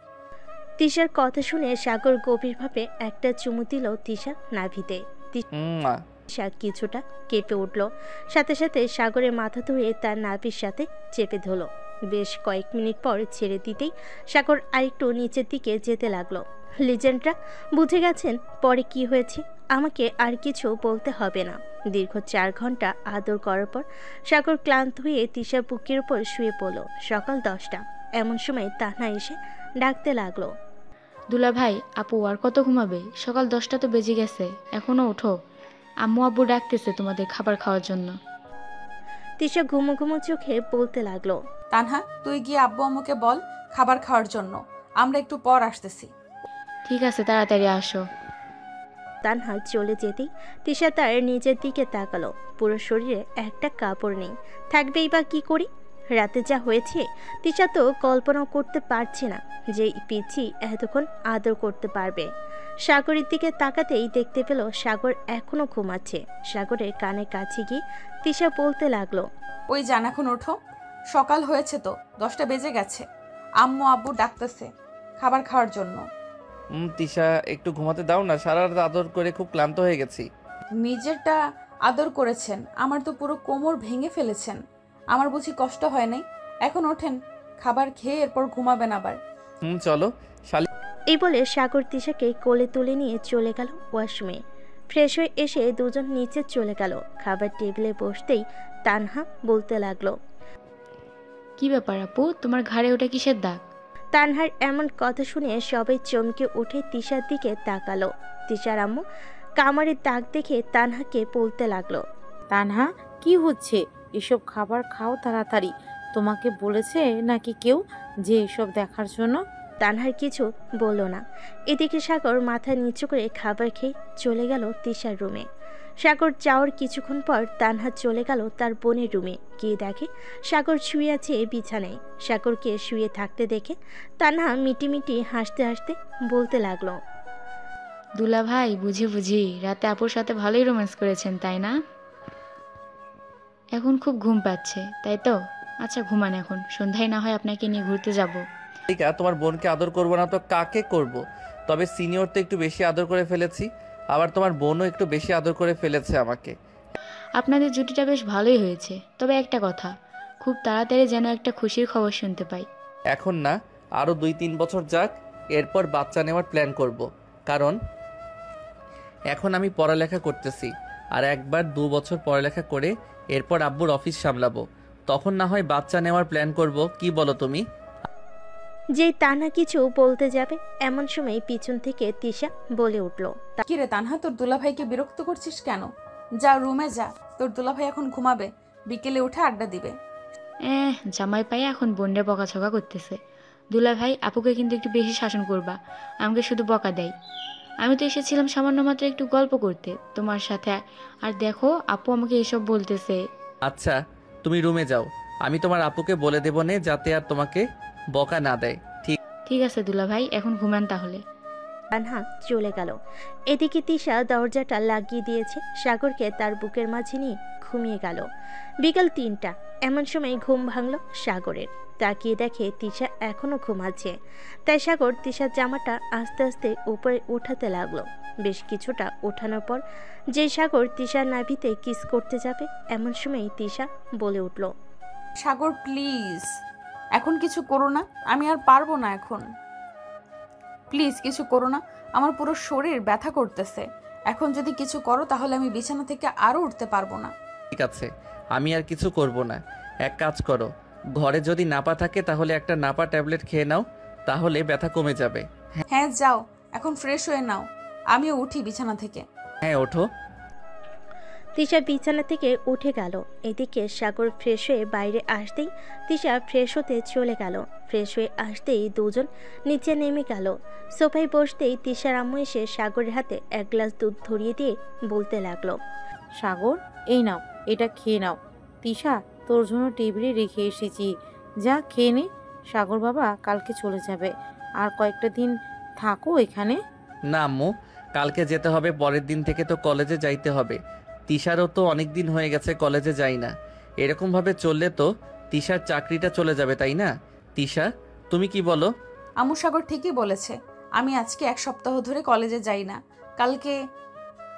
তিশার কথা শুনে সাগর গভীরভাবে একটা চুমু দিল তিশার নাভিতে। তিশা কিছুটা কেঁপে উঠল, সাথে সাথে সাগরের মাথা ধরে তার নাভির সাথে চেপে ধরল। বেশ কয়েক মিনিট পর ছেড়ে দিতেই সাগর আরেকটু নিচের দিকে যেতে লাগলো। লিজেন্ডরা বুঝে গেছেন পরে কি হয়েছে, আমাকে আর কিছু বলতে হবে না। দীর্ঘ 4 ঘন্টা আদর করার পর সাগর ক্লান্ত হয়ে তিশার বুকের উপর শুয়ে পড়ল। সকাল 10টা। এমন সময় তান্হা এসে ডাকতে লাগলো, দুলা ভাই, আপু আর কত ঘুমাবে? সকাল 10টা তো বেজে গেছে, এখনো ওঠো। আম্মু আব্বু ডাকতেছে তোমাদের খাবার খাওয়ার জন্য। তিশা ঘুমো ঘুমো চোখে বলতে লাগলো, তানহা, তুই গিয়ে আব্বু আম্মুকে বল খাবার খাওয়ার জন্য, আমরা একটু পর আসতেছি। ঠিক আছে, তাড়াতাড়ি আসো। তানহা চলে যেতেই তিশা তার নিজের দিকে তাকালো। পুরো শরীরে একটা কাপড় নেই, থাকবেই বা কি করি? রাতে যা হয়েছে তিশা তো কল্পনাও করতে পারছে না যে পিচি এতক্ষণ আদর করতে পারবে। সাগরের দিকে তাকাতেই দেখতে পেল সাগর এখনো ঘুমাচ্ছে। সাগরের কানে কাছে গিয়ে তিশা বলতে লাগলো, ওই জান, এখন ওঠো, সকাল হয়েছে তো, 10টা বেজে গেছে। আম্মু আব্বু ডাকতেছে খাবার খাওয়ার জন্য। তিশা একটু ঘুমাতে দাও না, সারা রাত আদর করে খুব ক্লান্ত হয়ে গেছি। নিজেরটা আদর করেছেন, আমার তো পুরো কোমর ভেঙে ফেলেছেন। আমার বুঝি কষ্ট হয় নাই? এখন ওঠেন, খাবার খেয়ে এরপর ঘুমাবেন আবার। চলো শালি। এই বলে সাগর তিশাকে কোলে তুলে নিয়ে চলে গেল ওয়াশরুমে। ফ্রেশ হয়ে এসে দুজন নিচে চলে গেল। খাবার টেবিলে বসতেই তানহা বলতে লাগলো, কি ব্যাপার আপু, তোমার ঘাড়ে ওটা কিসের দাগ? তানহার এমন কথা শুনে সবাই চমকে উঠে তিশার দিকে তাকালো। তিশার আম্মু কামারের দাগ দেখে তানহাকে বলতে লাগলো, তানহা, কি হচ্ছে? এসব খাবার খাও তাড়াতাড়ি। তোমাকে বলেছে নাকি কেউ যে এসব দেখার জন্য? তানহার কিছু বলল না। এদিকে সাগর মাথা নিচু করে খাবার খেয়ে চলে গেল তিশার রুমে। সাগর যাওয়ার কিছুক্ষণ পর তানহা চলে গেল তার বোনের রুমে। গিয়ে দেখে সাগর শুয়ে আছে বিছানায়। সাগরকে শুয়ে থাকতে দেখে তানহা মিটিমিটি হাসতে হাসতে বলতে লাগলো, দুলা ভাই, বুঝি রাতে আপুর সাথে ভালোই রোম্যান্স করেছেন, তাই না? এখন খুব ঘুম পাচ্ছে, তাই তো? আচ্ছা ঘুমান, এখন সন্ধ্যায় না হয় আপনাকে নিয়ে ঘুরতে যাব। তোমার বোনকে আদর করবো না তো কাকে করব? তবে সিনিয়র তো একটু বেশি আদর করে ফেলেছি, আবার তোমার বোনও একটু বেশি আদর করে ফেলেছে আমাকে। আপনাদের জুটিটা বেশ ভালোই হয়েছে, তবে একটা কথা, খুব তাড়াতাড়ি যেন একটা খুশির খবর শুনতে পাই। এখন না, আরও 2-3 বছর যাক, এরপর বাচ্চা নেওয়ার প্ল্যান করব। কারণ এখন আমি পড়ালেখা করতেছি, আর একবার 2 বছর পড়ালেখা করে এরপর আব্বুর অফিস সামলাবো, তখন না হয় বাচ্চা নেওয়ার প্ল্যান করব। কি বলো তুমি? যেই তানহা কিছু বলতে যাবে এমন সময় পিছন থেকে তিশা বলে উঠল, কিরে তানহা, তোর দুলাভাইকে বিরক্ত করছিস কেন? যা রুমে যা, তোর দুলাভাই এখন ঘুমাবে, বিকেলে উঠে আড্ডা দিবে। জামাই পায়ে এখন বোনরে বকাঝকা করতেছে। দুলা ভাই, আপুকে কিন্তু একটু বেশি শাসন করবা, আমাকে শুধু বকা দেয়। আমি তো এসেছিলাম সামান্য মাত্র একটু গল্প করতে তোমার সাথে, আর দেখো আপু আমাকে এসব বলতেছে। আচ্ছা তুমি রুমে যাও, আমি তোমার আপুকে বলে দেবো নে যাতে আর তোমাকে বকা না দেয়। ঠিক আছে দুলা ভাই, এখন ঘুমান তাহলে। তানহা চলে গেল। এদিকে তিশা দরজাটা লাগিয়ে দিয়েছে। সাগরকে তার বুকের মাঝে নিয়ে ঘুমিয়ে গেল। বিকাল 3টা। এমন সময় ঘুম ভাঙল সাগরের। তাকিয়ে দেখে তিশা এখনো ঘুমাচ্ছে। তাই সাগর তিশার জামাটা আস্তে আস্তে উপরে উঠাতে লাগলো। বেশ কিছুটা ওঠানোর পর যে সাগর তিশার নাভিতে কিস করতে যাবে এমন সময় তিশা বলে উঠল, সাগর প্লিজ, এখন কিছু করো না, আমি আর পারবো না এখন। প্লিজ কিছু করো না, আমার পুরো শরীর ব্যথা করতেছে। এখন যদি কিছু করো তাহলে আমি বিছানা থেকে আরও উঠতে পারবো না। ঠিক আছে, আমি আর কিছু করব না। এক কাজ করো, ঘরে যদি নাপা থাকে তাহলে একটা নাপা ট্যাবলেট খেয়ে নাও, তাহলে ব্যথা কমে যাবে। হ্যাঁ যাও, এখন ফ্রেশ হয়ে নাও, আমিও উঠি বিছানা থেকে। হ্যাঁ ওঠো। তিশা বিছানা থেকে উঠে গেল। এদিকে সাগর ফ্রেশ হয়ে বাইরে আসতেই তিশা ফ্রেশ হতে চলে গেল। ফ্রেশ হয়ে আসতেই দুজন নিচে নেমে গেল। সোফায় বসতেই তিশার আম্মু এসে সাগরের হাতে এক গ্লাস দুধ ধরিয়ে দিয়ে বলতে লাগলো, সাগর, এই নাও, এটা খেয়ে নাও। তিশা, তোর জন্য টেবিলে রেখে এসেছি, যা খেয়ে নে। সাগর বাবা কালকে চলে যাবে, আর কয়েকটা দিন থাকো এখানে। না আম্মু, কালকে যেতে হবে, পরের দিন থেকে তো কলেজে যাইতে হবে। তিশারও তো অনেক দিন হয়ে গেছে কলেজে যাই না। এরকমভাবে চললে তো তিশার চাকরিটা চলে যাবে, তাই না? তিশা, তুমি কি বলো? আম্মু সাগর ঠিকই বলেছে। আমি আজকে 1 সপ্তাহ ধরে কলেজে যাই না। কালকে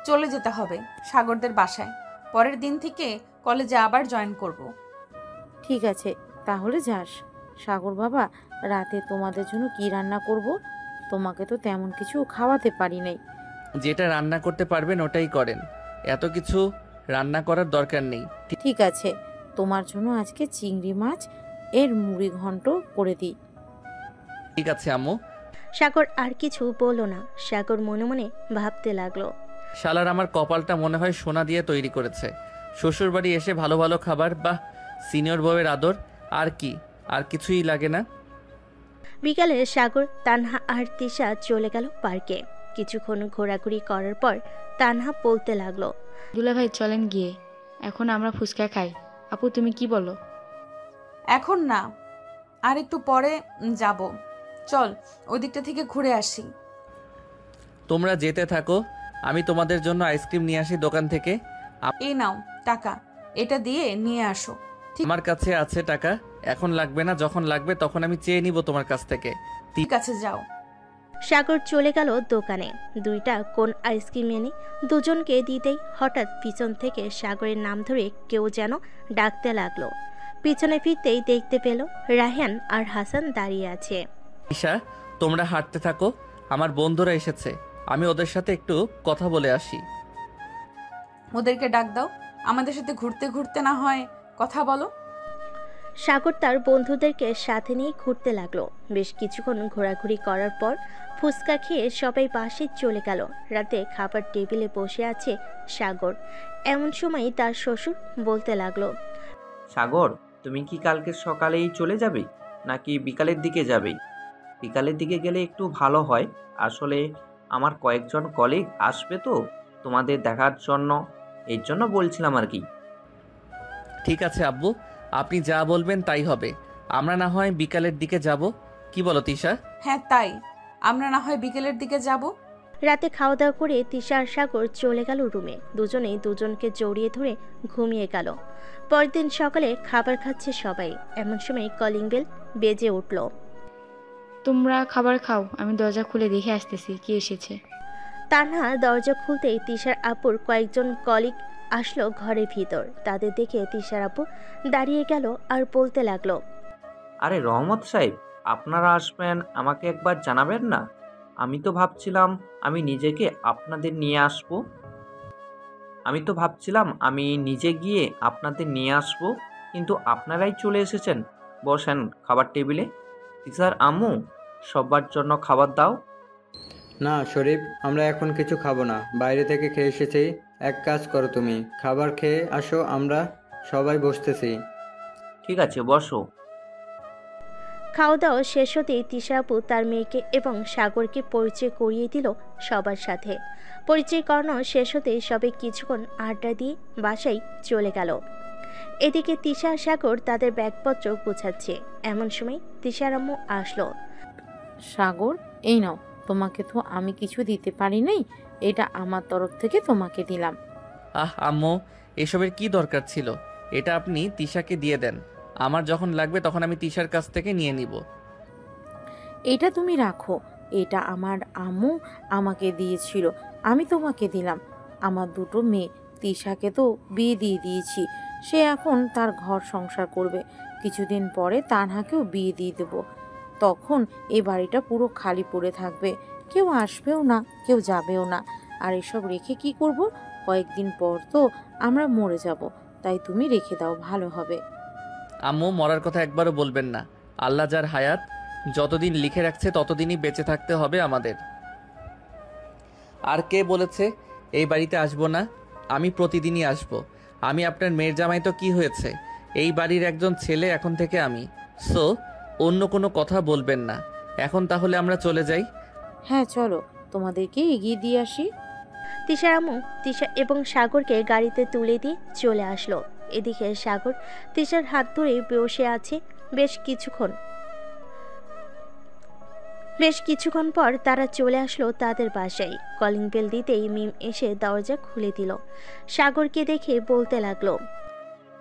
চলে যেতে হবে সাগরদের বাসায়। পরের দিন থেকে কলেজে আবার জয়েন করব। ঠিক আছে, তাহলে যাস। সাগর বাবা, রাতে তোমাদের জন্য কি রান্না করব? তোমাকে তো তেমন কিছু খাওয়াতে পারি নাই। যেটা রান্না করতে পারবেন ওটাই করেন, এত কিছু রান্না করার দরকার নেই। ঠিক আছে, তোমার জন্য আজকে চিংড়ি মাছ এর মুড়ি ঘন্ট করে দিই। ঠিক আছে আম্মু। সাগর আর কিছু বলল না। সাগর মনে মনে ভাবতে লাগলো, শালার আমার কপালটা মনে হয় সোনা দিয়ে তৈরি করেছে। শ্বশুর বাড়ি এসে ভালো ভালো খাবার, বাহ, সিনিয়র বউয়ের আদর, আর কি, আর কিছুই লাগে না। বিকালে সাগর, তানহা আর তিশা চলে গেল পার্কে। কিছুক্ষণ ঘোরাঘুরি করার পর তানহা বলতে লাগলো, দুলাভাই চলেন গিয়ে, এখন আমরা ফুচকা খাই। আপু তুমি কি বলো? এখন না, আর একটু পরে যাব। চল ওই দিকটা থেকে ঘুরে আসি। তোমরা যেতে থাকো, আমি তোমাদের জন্য আইসক্রিম নিয়ে আসি দোকান থেকে। এই নাও টাকা, এটা দিয়ে নিয়ে আসো। আমার কাছে আছে টাকা, এখন লাগবে না, যখন লাগবে তখন আমি চেয়ে নিব তোমার কাছ থেকে। ঠিক আছে, যাও। সাগর চলে গেল দোকানে। দুইটা কোন আইসক্রিম এনে দুজনকে দিতেই হঠাৎ পিছন থেকে সাগরের নাম ধরে কেউ যেন ডাকতে লাগলো। পিছনে ফিরতেই দেখতে পেল রায়হান আর হাসান দাঁড়িয়ে আছে। ঈশা, তোমরা হাঁটতে থাকো, আমার বন্ধুরা এসেছে, আমি ওদের সাথে একটু কথা বলে আসি। ওদেরকে ডাক দাও, আমাদের সাথে ঘুরতে ঘুরতে না হয় কথা বলো। সাগর তার বন্ধুদেরকে সাথে নিয়ে ঘুরতে লাগলো। বেশ কিছুক্ষণ ঘোরাঘুরি করার পর ফুচকা খেয়ে সবাই বাসে চলে গেল। রাতে খাবার টেবিলে বসে আছে সাগর। এমন সময় তার শ্বশুর বলতে লাগলো, সাগর, তুমি কি কালকে সকালেই চলে যাবে নাকি বিকালের দিকে যাবে? বিকালের দিকে গেলে একটু ভালো হয়। আসলে আমার কয়েকজন কলিগ আসবে তো তোমাদের দেখার জন্য, এর জন্য বলছিলাম আর কি। ঠিক আছে আব্বু, আপনি যা বলবেন তাই হবে। আমরা না হয় বিকালের দিকে যাব, কি বলো তিশা? হ্যাঁ তাই, আমরা না হয় বিকেলের দিকে যাব। রাতে খাওয়া দাওয়া করে তিশা আর সাগর চলে গেল রুমে। দুজনেই দুজনকে জড়িয়ে ধরে ঘুমিয়ে গেল। পরের দিন সকালে খাবার খাচ্ছে সবাই। এমন সময় কলিং বেল বেজে উঠল। তোমরা খাবার খাও, আমি দরজা খুলে দেখে আসতেছি কি এসেছে। তানহা দরজা খুলতেই তিশার আপুর কয়েকজন কলিগ আসলো ঘরের ভিতর। তাদের দেখে তিশার আপু দাঁড়িয়ে গেল আর বলতে লাগলো, আরে রহমত সাহেব, আপনারা আসবেন আমাকে একবার জানাবেন না? আমি তো ভাবছিলাম আমি নিজে গিয়ে আপনাদের নিয়ে আসবো, কিন্তু আপনারাই চলে এসেছেন। বসেন খাবার টেবিলে। স্যার, আম্মু, সবার জন্য খাবার দাও। না শরীফ, আমরা এখন কিছু খাবো না, বাইরে থেকে খেয়ে এসেছি। এক কাজ করো, তুমি খাবার খেয়ে আসো, আমরা সবাই বসতেছি। ঠিক আছে, বসো। খাওয়া দাওয়া শেষ হতেই তিশা আপু তার মেয়েকে এবং সাগরকে পরিচয় করিয়ে দিল সবার সাথে। পরিচয় করানো শেষ হতেই সবাই কিছুক্ষণ আড্ডা দিয়ে বাসায় চলে গেল। এদিকে তিশা আর সাগর তাদের ব্যাগপত্র গোছাচ্ছে। এমন সময় তিশার আম্মু আসলো। সাগর, এই নাও, তোমাকে তো আমি কিছু দিতে পারি নাই, এটা আমার তরফ থেকে তোমাকে দিলাম। আহ আম্মু, এসবের কি দরকার ছিল? এটা আপনি তিশাকে দিয়ে দেন, আমার যখন লাগবে তখন আমি তিশার কাছ থেকে নিয়ে নিব। এটা তুমি রাখো, এটা আমার আম্মু আমাকে দিয়েছিল, আমি তোমাকে দিলাম। আমার দুটো মেয়ে, তিশাকে তো বিয়ে দিয়ে দিয়েছি, সে এখন তার ঘর সংসার করবে। কিছুদিন পরে তানহাকেও বিয়ে দিয়ে দেব। তখন এই বাড়িটা পুরো খালি পড়ে থাকবে, কেউ আসবেও না, কেউ যাবেও না। আর এসব রেখে কি করব? কয়েকদিন পর তো আমরা মরে যাব, তাই তুমি রেখে দাও, ভালো হবে। আম্মু, মরার কথা একবারও বলবেন না। আল্লাহ যার হায়াত যতদিন লিখে রাখছে ততদিনই বেঁচে থাকতে হবে আমাদের। আর কে বলেছে এই বাড়িতে আসবো না? আমি প্রতিদিনই আসব। আমি আপনার মেয়ের জামাই তো কি হয়েছে, এই বাড়ির একজন ছেলে এখন থেকে আমি। সো অন্য কোনো কথা বলবেন না। এখন তাহলে আমরা চলে যাই। হ্যাঁ চলো, তোমাদেরকে এগিয়ে দিয়ে আসি। তিশার আম্মু তিশা এবং সাগরকে গাড়িতে তুলে দিয়ে চলে আসলো। এদিকে সাগর তিশার হাত ধরে বসে আছে। বেশ কিছুক্ষণ পর তারা চলে আসলো তাদের বাসায়। কলিং বেল দিতেই মিম এসে দরজা খুলে দিল। সাগরকে দেখে বলতে লাগলো,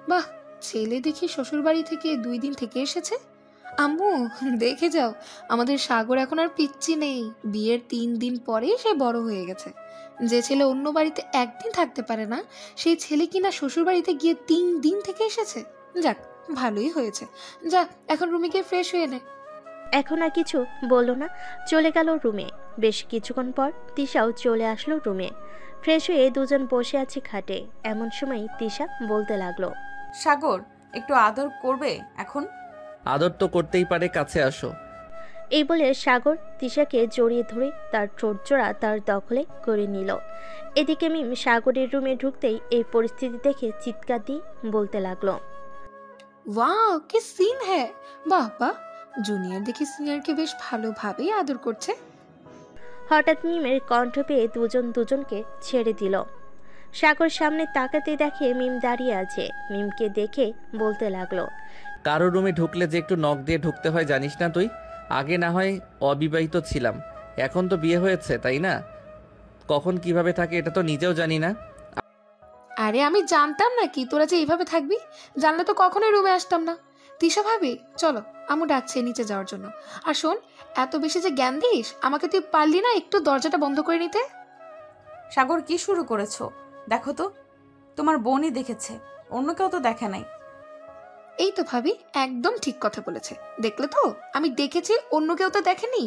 বাহ, ছেলে দেখি শ্বশুরবাড়ি থেকে 2 দিন থেকে এসেছে। আম্মু দেখে যাও, আমাদের সাগর এখন আর পিচ্চি নেই। বিয়ের 3 দিন পরেই সে বড় হয়ে গেছে। যে ছেলে অন্য বাড়িতে 1 দিন থাকতে পারে না, সেই ছেলে কিনা শ্বশুর বাড়িতে গিয়ে 3 দিন থেকে এসেছে। যাক, ভালোই হয়েছে। যা, এখন রুমে গিয়ে ফ্রেশ হয়ে নে। এখন আর কিছু বলল না, চলে গেল রুমে। বেশ কিছুক্ষণ পর তিশাও চলে আসলো রুমে। ফ্রেশ হয়ে দুজন বসে আছে খাটে। এমন সময় তিশা বলতে লাগলো, সাগর, একটু আদর করবে এখন? আদর তো করতেই পারে, কাছে আসো। এই বলে সাগর তিশাকে জড়িয়ে ধরে তার ঠোঁটজোড়া তার দখলে করে নিল। এদিকে মিম সাগরের রুমে ঢুকতেই এই পরিস্থিতি দেখে চিৎকার দিয়ে বলতে লাগলো, ওয়াও, কি সিন হ্যাঁ! বাহ বাহ, জুনিয়র দেখি সিনিয়রকে বেশ ভালোভাবেই আদর করছে। হঠাৎ মিমের কণ্ঠ পেয়ে দুজন দুজনকে ছেড়ে দিল। সাগর সামনে তাকাতে দেখে মিম দাঁড়িয়ে আছে। মিমকে দেখে বলতে লাগলো, কারো রুমে ঢুকলে যে একটু নখ দিয়ে ঢুকতে হয় জানিস না তুই? আগে না হয় অবিবাহিত ছিলাম, এখন তো বিয়ে হয়েছে, তাই না? কখন কিভাবে থাকে এটা তো নিজেও জানি না। আরে আমি জানতাম নাকি তোরা যে এইভাবে থাকবি? জানলে তো কখনোই রুমে আসতাম না। তিশা ভাবি, চলো, আম্মু ডাকছে নিচে যাওয়ার জন্য। আর শোন, এত বেশি যে জ্ঞান দিস, আমাকে তুই পারলি না একটু দরজাটা বন্ধ করে নিতে? সাগর, কি শুরু করেছো? দেখো তো, তোমার বোনই দেখেছে, অন্য কেউ তো দেখে নাই। এই তো ভাবি, একদম ঠিক কথা বলেছে। দেখলে তো, আমি দেখেছি, অন্য কেউ তো দেখেনি।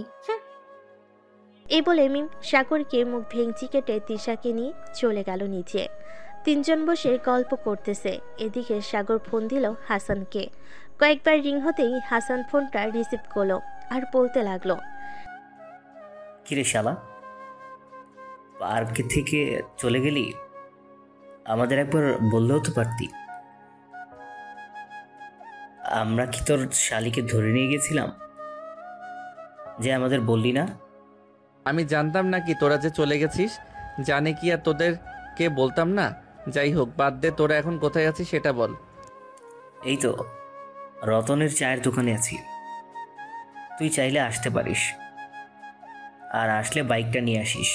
এই বলে মিম সাগরকে মুখ ভেঙচি কেটে তিশাকে নিয়ে চলে গেল নিচে। তিনজন বসে গল্প করতেছে। এদিকে সাগর ফোন দিল হাসানকে। কয়েকবার রিং হতেই হাসান ফোনটা রিসিভ করলো আর বলতে লাগলো, কিরে শালা, পার্ক থেকে চলে গেলি? আমাদের একবার বললেও তো পারতি। আমরা কি তোর শালিকে ধরে নিয়ে গেছিলাম যে আমাদের বললি না? আমি জানতাম নাকি তোরা যে চলে গেছিস? জানে কি আর তোদেরকে বলতাম না? যাই হোক, বাদ দে, তোরা এখন কোথায় আছিস সেটা বল। এই তো রতনের চায়ের দোকানে আছি, তুই চাইলে আসতে পারিস। আর আসলে বাইকটা নিয়ে আসিস,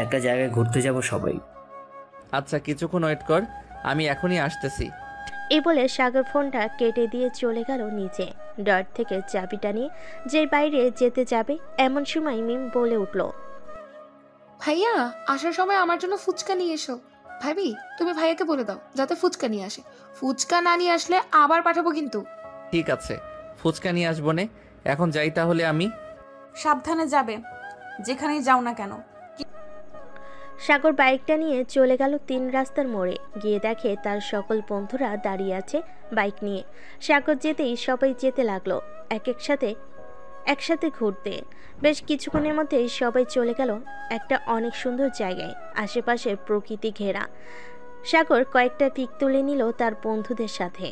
একটা জায়গায় ঘুরতে যাব সবাই। আচ্ছা, কিছুক্ষণ ওয়েট কর, আমি এখনই আসতেছি। এই বলে সাগর ফোনটা কেটে দিয়ে চলে গেল নিচে। ডর থেকে চাবিটা নিয়ে যে বাইরে যেতে যাবে, এমন সময় মিম বলে উঠল, ভাইয়া, আসার সময় আমার জন্য ফুচকা নিয়ে এসো। ভাবি, তুমি ভাইয়াকে বলে দাও যাতে ফুচকা নিয়ে আসে। ফুচকা না নিয়ে আসলে আবার পাঠাবো কিন্তু। ঠিক আছে, ফুচকা নিয়ে আসবো নে। এখন যাই তাহলে আমি। সাবধানে যাবে, যেখানেই যাও না কেন। সাগর বাইকটা নিয়ে চলে গেল 3 রাস্তার মোড়ে। গিয়ে দেখে তার সকল বন্ধুরা দাঁড়িয়ে আছে বাইক নিয়ে। সাগর যেতেই সবাই যেতে লাগলো একসাথে ঘুরতে। বেশ কিছুক্ষণের মধ্যেই সবাই চলে গেল একটা অনেক সুন্দর জায়গায়, আশেপাশে প্রকৃতি ঘেরা। সাগর কয়েকটা পিক তুলে নিল তার বন্ধুদের সাথে।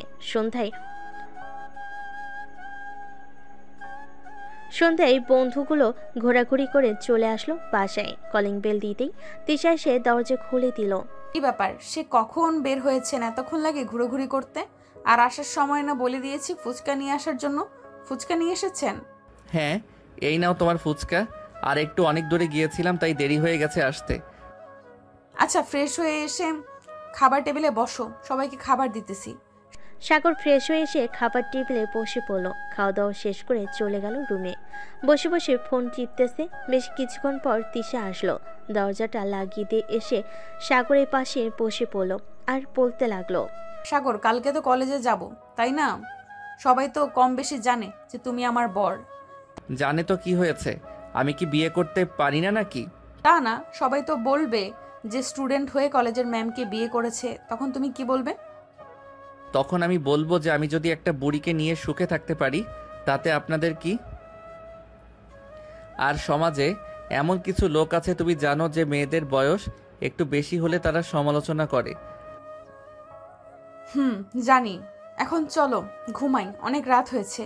সন্ধ্যায় বন্ধুগুলো ঘোরাঘুরি করে চলে আসলো বাসায়। কলিং বেল দিতেই তিশা এসে দরজা খুলে দিল। কি ব্যাপার, সে কখন বের হয়েছেন? এতক্ষণ লাগে ঘুরোঘুরি করতে? আর আসার সময় না বলে দিয়েছি ফুচকা নিয়ে আসার জন্য? ফুচকা নিয়ে এসেছেন? হ্যাঁ, এই নাও তোমার ফুচকা। আর একটু অনেক দূরে গিয়েছিলাম, তাই দেরি হয়ে গেছে আসতে। আচ্ছা, ফ্রেশ হয়ে এসে খাবার টেবিলে বসো, সবাইকে খাবার দিতেছি। সাগর ফ্রেশ হয়ে এসে খাবার টেবিলে বসে পড়ল। খাওয়া দাওয়া শেষ করে চলে গেল রুমে। বসে বসে ফোন টিপতেছে। বেশ কিছুক্ষণ পর তিশা আসলো। দরজাটা লাগিয়ে দিয়ে এসে সাগরের পাশে বসে পড়ল আর বলতে লাগলো, সাগর, কালকে তো কলেজে যাব, তাই না? সবাই তো কম বেশি জানে যে তুমি আমার বর। জানে তো কি হয়েছে? আমি কি বিয়ে করতে পারি না নাকি? তা না, সবাই তো বলবে যে স্টুডেন্ট হয়ে কলেজের ম্যামকে বিয়ে করেছে। তখন তুমি কি বলবে? তখন আমি বলবো যে আমি যদি একটা বুড়িকে নিয়ে সুখে থাকতে পারি তাতে আপনাদের কি? আর সমাজে এমন কিছু লোক আছে, তুমি জানো, যে মেয়েদের বয়স একটু বেশি হলে তারা সমালোচনা করে। জানি। এখন চলো ঘুমাই, অনেক রাত হয়েছে।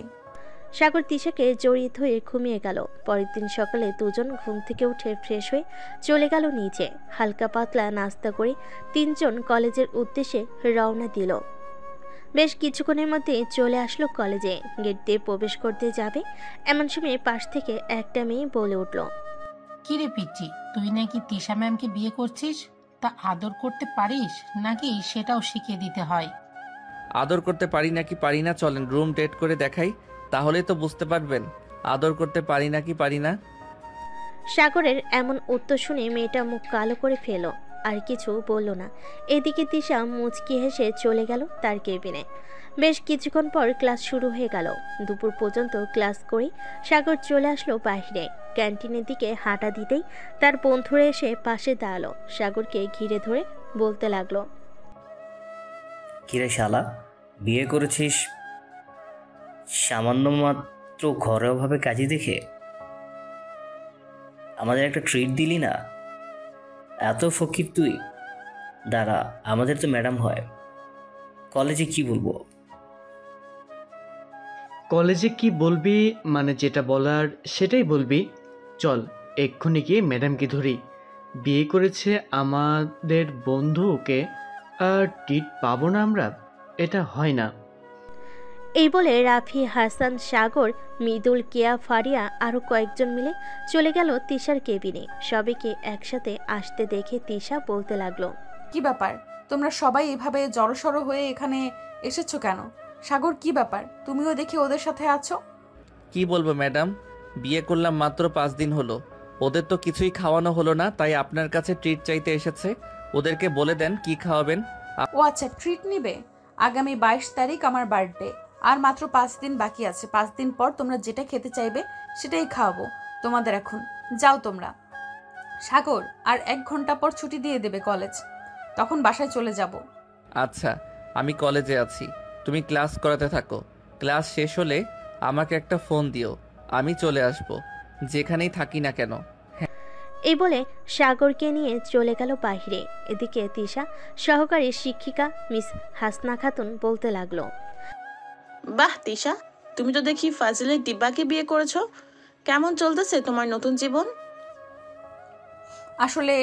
সাগর তিশাকে জড়িয়ে ধরে ঘুমিয়ে গেল। পরের দিন সকালে দুজন ঘুম থেকে উঠে ফ্রেশ হয়ে চলে গেল নিচে। হালকা পাতলা নাস্তা করে তিনজন কলেজের উদ্দেশ্যে রওনা দিল। বেশ কিছুক্ষণের মধ্যে চলে আসলো কলেজে। গেট দিয়ে প্রবেশ করতে যাবে এমন সময় পাশ থেকে একটা মেয়ে বলে উঠল, কিরে পিচ্চি, তুই নাকি তিশা ম্যামকে বিয়ে করছিস? তা আদর করতে পারিস নাকি সেটাও শিখিয়ে দিতে হয়? আদর করতে পারি নাকি পারি না চলেন রুম ডেট করে দেখাই, তাহলে তো বুঝতে পারবেন আদর করতে পারি নাকি পারি না। সাগরের এমন উত্তর শুনে মেয়েটা মুখ কালো করে ফেলো, আর কিছু বলল না। এদিকে তিশা মুচকি হেসে চলে গেল তার কেবিনে। বেশ কিছুক্ষণ পর ক্লাস শুরু হয়ে গেল। দুপুর পর্যন্ত ক্লাস করে সাগর চলে আসলো বাইরে। ক্যান্টিনের দিকে হাঁটা দিতেই তার বন্ধুরা এসে পাশে দাঁড়ালো। সাগরকে ঘিরে ধরে বলতে লাগলো, কিরে শালা, বিয়ে করেছিস সামান্য মাত্র ঘরোয়াভাবে কাজে দেখে? আমাদের একটা ট্রিট দিলি না? এত ফকির তুই? দাঁড়া, আমাদের তো ম্যাডাম হয়, কলেজে কি বলবো? কলেজে কি বলবি মানে যেটা বলার সেটাই বলবি। চল এক্ষুনি গিয়ে ম্যাডামকে ধরি। বিয়ে করেছে আমাদের বন্ধুকে, আর টিট পাবো না আমরা? এটা হয় না। এই বলে রাফি, হাসান, সাগর, মৃদুল, কেয়া, ফারিয়া আরো কয়েকজন মিলে চলে গেল তিশার কেবিনে। সবাইকে একসাথে আসতে দেখে তিশা বলতে লাগলো, কি ব্যাপার, তোমরা সবাই এভাবে জড়সড় হয়ে এখানে এসেছো কেন? সাগর, কি ব্যাপার? তুমিও দেখি ওদের সাথে আছো। কি বলবো ম্যাডাম, বিয়ে করলাম মাত্র 5 দিন হলো, ওদের তো কিছুই খাওয়ানো হলো না, তাই আপনার কাছে ট্রিট চাইতে এসেছে। ওদেরকে বলে দেন কি খাওয়াবেন। ও আচ্ছা, ট্রিট নিবে। আগামী 22 তারিখ আমার বার্থডে, আর মাত্র 5 দিন বাকি আছে। 5 দিন পর তোমরা যেটা খেতে চাইবে সেটাই খাওয়াবো তোমাদের। এখন যাও তোমরা। সাগর, আর 1 ঘন্টা পর ছুটি দিয়ে দেবে কলেজ, তখন বাসায় চলে যাব। আচ্ছা, আমি কলেজে আছি, তুমি ক্লাস করাতে থাকো। ক্লাস শেষ হলে আমাকে একটা ফোন দিও, আমি চলে আসব, যেখানেই থাকি না কেন। এই বলে সাগরকে নিয়ে চলে গেল বাইরে। এদিকে তিশা সহকারী শিক্ষিকা মিস হাসনা খাতুন বলতে লাগলো, বাহ তিশা, তুমি তো দেখি ফাজিলের ডিব্বাকে বিয়ে করেছো। কেমন চলতেছে তোমার নতুন জীবন? আসলে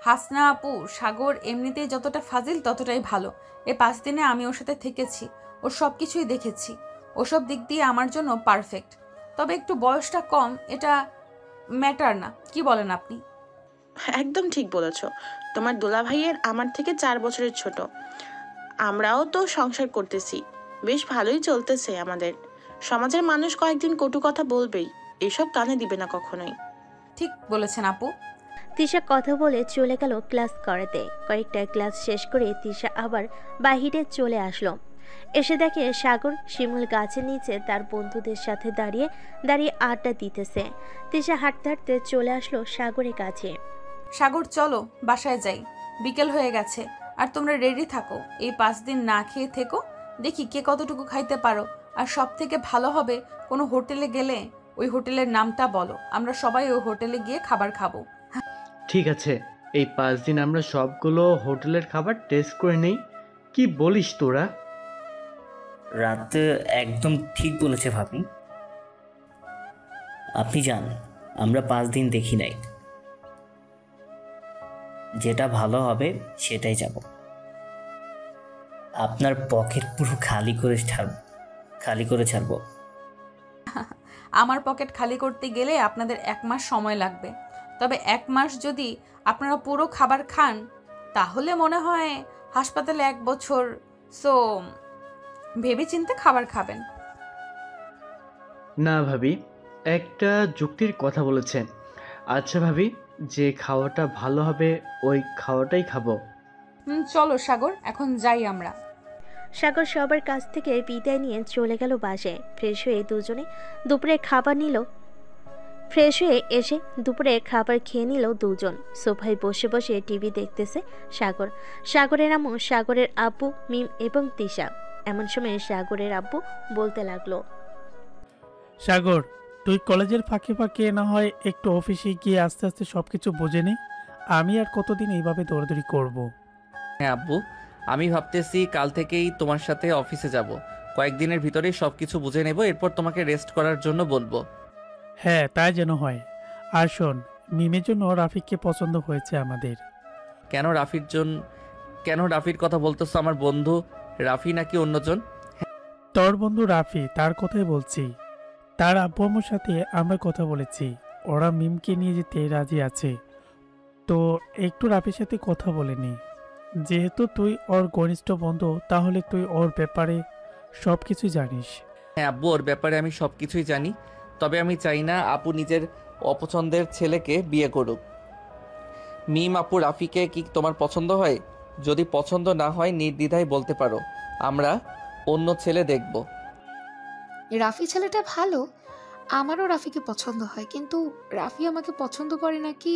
হাসনা আপু, সাগর এমনিতেই যতটা ফাজিল ততটাই ভালো। এই 5 দিনে আমি ওর সাথে থেকেছি, ওর সব কিছুই দেখেছি। ওসব দিক দিয়ে আমার জন্য পারফেক্ট। তবে একটু বয়সটা কম, এটা ম্যাটার না। কি বলেন আপনি? একদম ঠিক বলেছো। তোমার দোলা ভাইয়ের আমার থেকে 4 বছরের ছোট। আমরাও তো সংসার করতেছি, বেশ ভালোই চলতেছে আমাদের। সমাজের মানুষ কয়েকদিন কটু কথা বলবেই, এসব কানে দিবে না কখনোই। ঠিক বলেছেন আপু। তিশা কথা বলে চলে গেল ক্লাস করাতে। কয়েকটা ক্লাস শেষ করে তিশা আবার বাহিরে চলে আসলো। এসে দেখে সাগর শিমুল গাছের নিচে তার বন্ধুদের সাথে দাঁড়িয়ে দাঁড়িয়ে আড্ডা দিতেছে। তিশা হাঁটতে হাঁটতে চলে আসলো সাগরের কাছে। সাগর, চলো বাসায় যাই, বিকেল হয়ে গেছে। আর তোমরা রেডি থাকো, এই 5 দিন না খেয়ে থেকো, দেখি কে কতটুকু খাইতে পারো। আর সব থেকে ভালো হবে কোনো হোটেলে গেলে ওই হোটেলের নামটা বলো, আমরা সবাই ওই হোটেলে গিয়ে খাবার খাবো। ঠিক আছে, এই 5 দিন আমরা সবগুলো হোটেলের খাবার টেস্ট করে নেই। কি বলিস তোরা? রাতে একদম ঠিক বলেছে ভাবি। আপনি যান, আমরা 5 দিন দেখি নাই, যেটা ভালো হবে সেটাই যাব। আপনার পকেট পুরো খালি করে ছাড়বো। আমার পকেট খালি করতে গেলে আপনাদের 1 মাস সময় লাগবে। তবে 1 মাস যদি আপনারা পুরো খাবার খান, তাহলে মনে হয় হাসপাতালে 1 বছর। সো ভেবেচিন্তে খাবার খাবেন। না ভাবি, একটা যুক্তির কথা বলেছেন। আচ্ছা ভাবি, যে খাওয়াটা ভালো হবে ওই খাওয়াটাই খাবো। চলো সাগর, এখন যাই আমরা। সাগর সবার কাছ থেকে বিদায় নিয়ে চলে গেল বাসায়। ফ্রেশ হয়ে দুজনে দুপুরে খাবার নিল। ফ্রেশ হয়ে এসে দুপুরে খাবার খেয়ে নিল দুজন। সোফায় বসে বসে টিভি দেখতেছে সাগর। সাগরের আম্মু, সাগরের আব্বু, মিম এবং তিশা। এমন সময় সাগরের আব্বু বলতে লাগলো, সাগর, তুই কলেজের ফাঁকে ফাঁকে না হয় একটু অফিসে গিয়ে আস্তে আস্তে সবকিছু বুঝে নে। আমি আর কতদিন এইভাবে দৌড়াদৌড়ি করব। হ্যাঁ আব্বু, আমি ভাবতেছি কাল থেকেই তোমার সাথে অফিসে যাব। কয়েকদিনের ভিতরেই সব কিছু বুঝে নেব, এরপর তোমাকে রেস্ট করার জন্য বলবো। হ্যাঁ তাই যেন হয়। আর শোন, মিমের জন্য রাফিককে পছন্দ হয়েছে আমাদের। কেন রাফির কথা বলতেছো? আমার বন্ধু রাফি নাকি অন্যজন? তোর বন্ধু রাফি, তার কথাই বলছি। তার আব্বু আম্মুর সাথে আমরা কথা বলেছি, ওরা মিমকে নিয়ে যেতে রাজি আছে। তো একটু রাফির সাথে কথা বলে নি। যেহেতু তুই ওর ঘনিষ্ঠ বন্ধু, তাহলে তুই ওর ব্যাপারে সব কিছু জানিস। হ্যাঁ আব্বু, ওর ব্যাপারে আমি সব কিছুই জানি। তবে আমি চাই না আপু নিজের অপছন্দের ছেলেকে বিয়ে করুক। মিম আপু, রাফিকে কি তোমার পছন্দ হয়? যদি পছন্দ না হয় নির্দ্বিধায় বলতে পারো, আমরা অন্য ছেলে দেখব। রাফি ছেলেটা ভালো, আমারও রাফিকে পছন্দ হয়, কিন্তু রাফি আমাকে পছন্দ করে না কি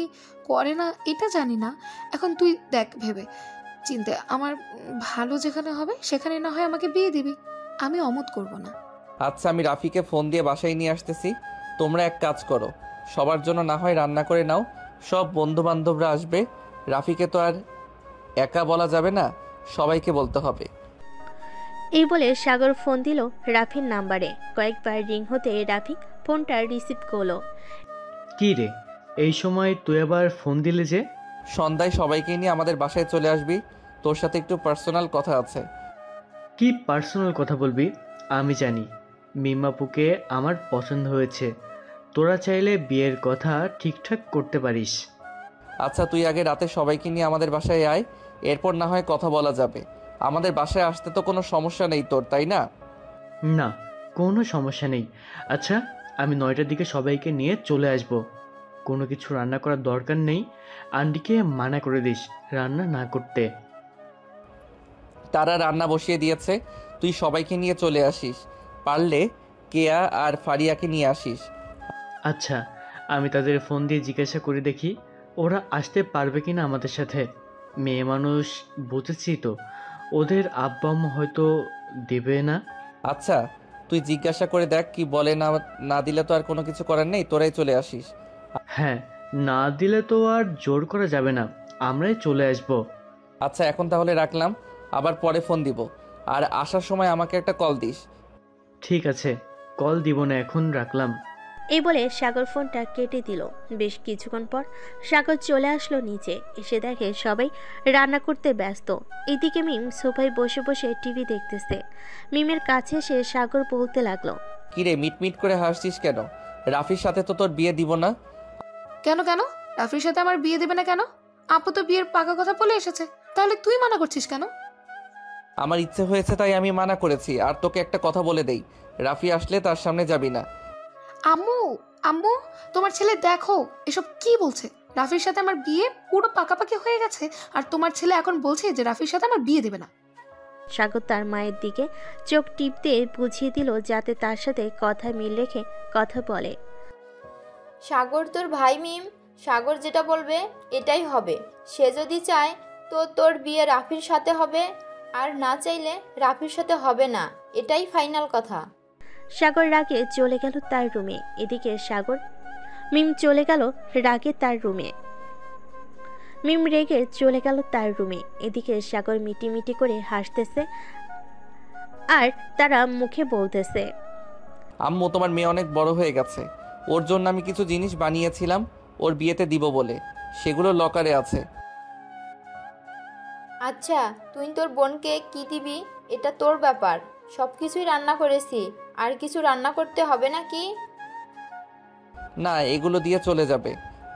করে না এটা জানি না। এখন তুই দেখ ভেবে চিন্তে, আমার ভালো যেখানে হবে সেখানে না হয় আমাকে বিয়ে দিবি, আমি অমত করব না। আচ্ছা, আমি রাফিকে ফোন দিয়ে বাসায় নিয়ে আসতেছি। তোমরা এক কাজ করো, সবার জন্য না হয় রান্না করে নাও, সব বন্ধু বান্ধবরা আসবে। রাফিকে তো আর একা বলা যাবে না, সবাইকে বলতে হবে। এই বলে সাগর ফোন দিল রাফির নাম্বারে। কয়েকবার রিং হতে রাফি ফোনটা রিসিভ করলো। কি রে, এই সময় তুই আবার ফোন দিলে যে? সন্ধ্যায় সবাইকে নিয়ে আমাদের বাসায় চলে আসবি, তোর সাথে একটু পার্সোনাল কথা আছে। কি পার্সোনাল কথা বলবি? আমি জানি মিমাপুকে আমার পছন্দ হয়েছে, তোরা চাইলে বিয়ের কথা ঠিকঠাক করতে পারিস। আচ্ছা, তুই আগে রাতে সবাইকে নিয়ে আমাদের বাসায় আয়, এরপর না হয় কথা বলা যাবে। আমাদের বাসায় আসতে তো কোনো সমস্যা নেই তোর, তাই না? না, কোনো সমস্যা নেই। আচ্ছা, আমি 9টার দিকে সবাইকে নিয়ে চলে আসব। কোনো কিছু রান্না করার দরকার নেই, আন্টিকে মানা করে দিস রান্না না করতে। তারা রান্না বসিয়ে দিয়েছে, তুই সবাইকে নিয়ে চলে আসিস। পারলে কেয়া আর ফারিয়াকে নিয়ে আসিস। আচ্ছা, আমি তাদের ফোন দিয়ে জিজ্ঞাসা করে দেখি ওরা আসতে পারবে কিনা আমাদের সাথে। মেয়ে মানুষ বুঝেছি তো, ওদের আব্বা আম্মা হয়তো দেবে না। আচ্ছা, তুই জিজ্ঞাসা করে দেখ কি বলে। না দিলে তো আর কোনো কিছু করার নেই, তোরাই চলে আসিস। হ্যাঁ, না দিলে তো আর জোর করা যাবে না, আমরাই চলে আসব। আচ্ছা, এখন তাহলে রাখলাম, আবার পরে ফোন দিব। আর আসার সময় আমাকে একটা কল দিস। ঠিক আছে, কল দিব না, এখন রাখলাম। এই বলে সাগর ফোনটা কেটে দিল। বেশ কিছুক্ষণ পর সাগর চলে আসলো নিচে, এসে দেখে সবাই রান্না করতে ব্যস্ত। এদিকে মিম সোফায় বসে বসে টিভি দেখতেছে। মিমের কাছে এসে সাগর বলতে লাগলো, কিরে মিটমিট করে হাসছিস কেন? রাফির সাথে তো তোর বিয়ে দিব না। কেন কেন রাফির সাথে আমার বিয়ে দেবে না কেন? আপু তো বিয়ের পাকা কথা বলে এসেছে, তাহলে তুই মানা করছিস কেন? আমার ইচ্ছে হয়েছে তাই আমি মানা করেছি। আর তোকে একটা কথা বলে দেই, রাফি আসলে তার সামনে যাবি না। আম্মু আম্মু, তোমার ছেলে দেখো এসব কি বলছে। রাফির সাথে আমার বিয়ে পুরো পাকাপাকি হয়ে গেছে, আর তোমার ছেলে এখন বলছে যে রাফির সাথে আমার বিয়ে দেবে না। সাগর তার মায়ের দিকে চোখ টিপতে বুঝিয়ে দিল যাতে তার সাথে কথা মিল রেখে কথা বলে। সাগর তোর ভাই মিম, সাগর যেটা বলবে এটাই হবে। সে যদি চায় তো তোর বিয়ে রাফির সাথে হবে, আর না চাইলে রাফির সাথে হবে না, এটাই ফাইনাল কথা। সাগর রাগে চলে গেল তার রুমে। এদিকে মিম চলে গেল রাগে তার রুমে। মিম রেগে চলে গেল তার রুমে। এদিকে সাগর মিটিমিটি করে হাসতেছে, আর তারা মুখে বলতেছে, আম্মু, তোমার মেয়ে অনেক বড় হয়ে গেছে। ওর জন্য আমি কিছু জিনিস বানিয়েছিলাম ওর বিয়েতে দিব বলে, সেগুলো লকারে আছে। আচ্ছা, তুই তোর বোনকে কি দিবি এটা তোর ব্যাপার। সব কিছুই রান্না করেছি, আর কিছু রান্না করতে হবে নাকি? না, এগুলো দিয়ে চলে যাবে।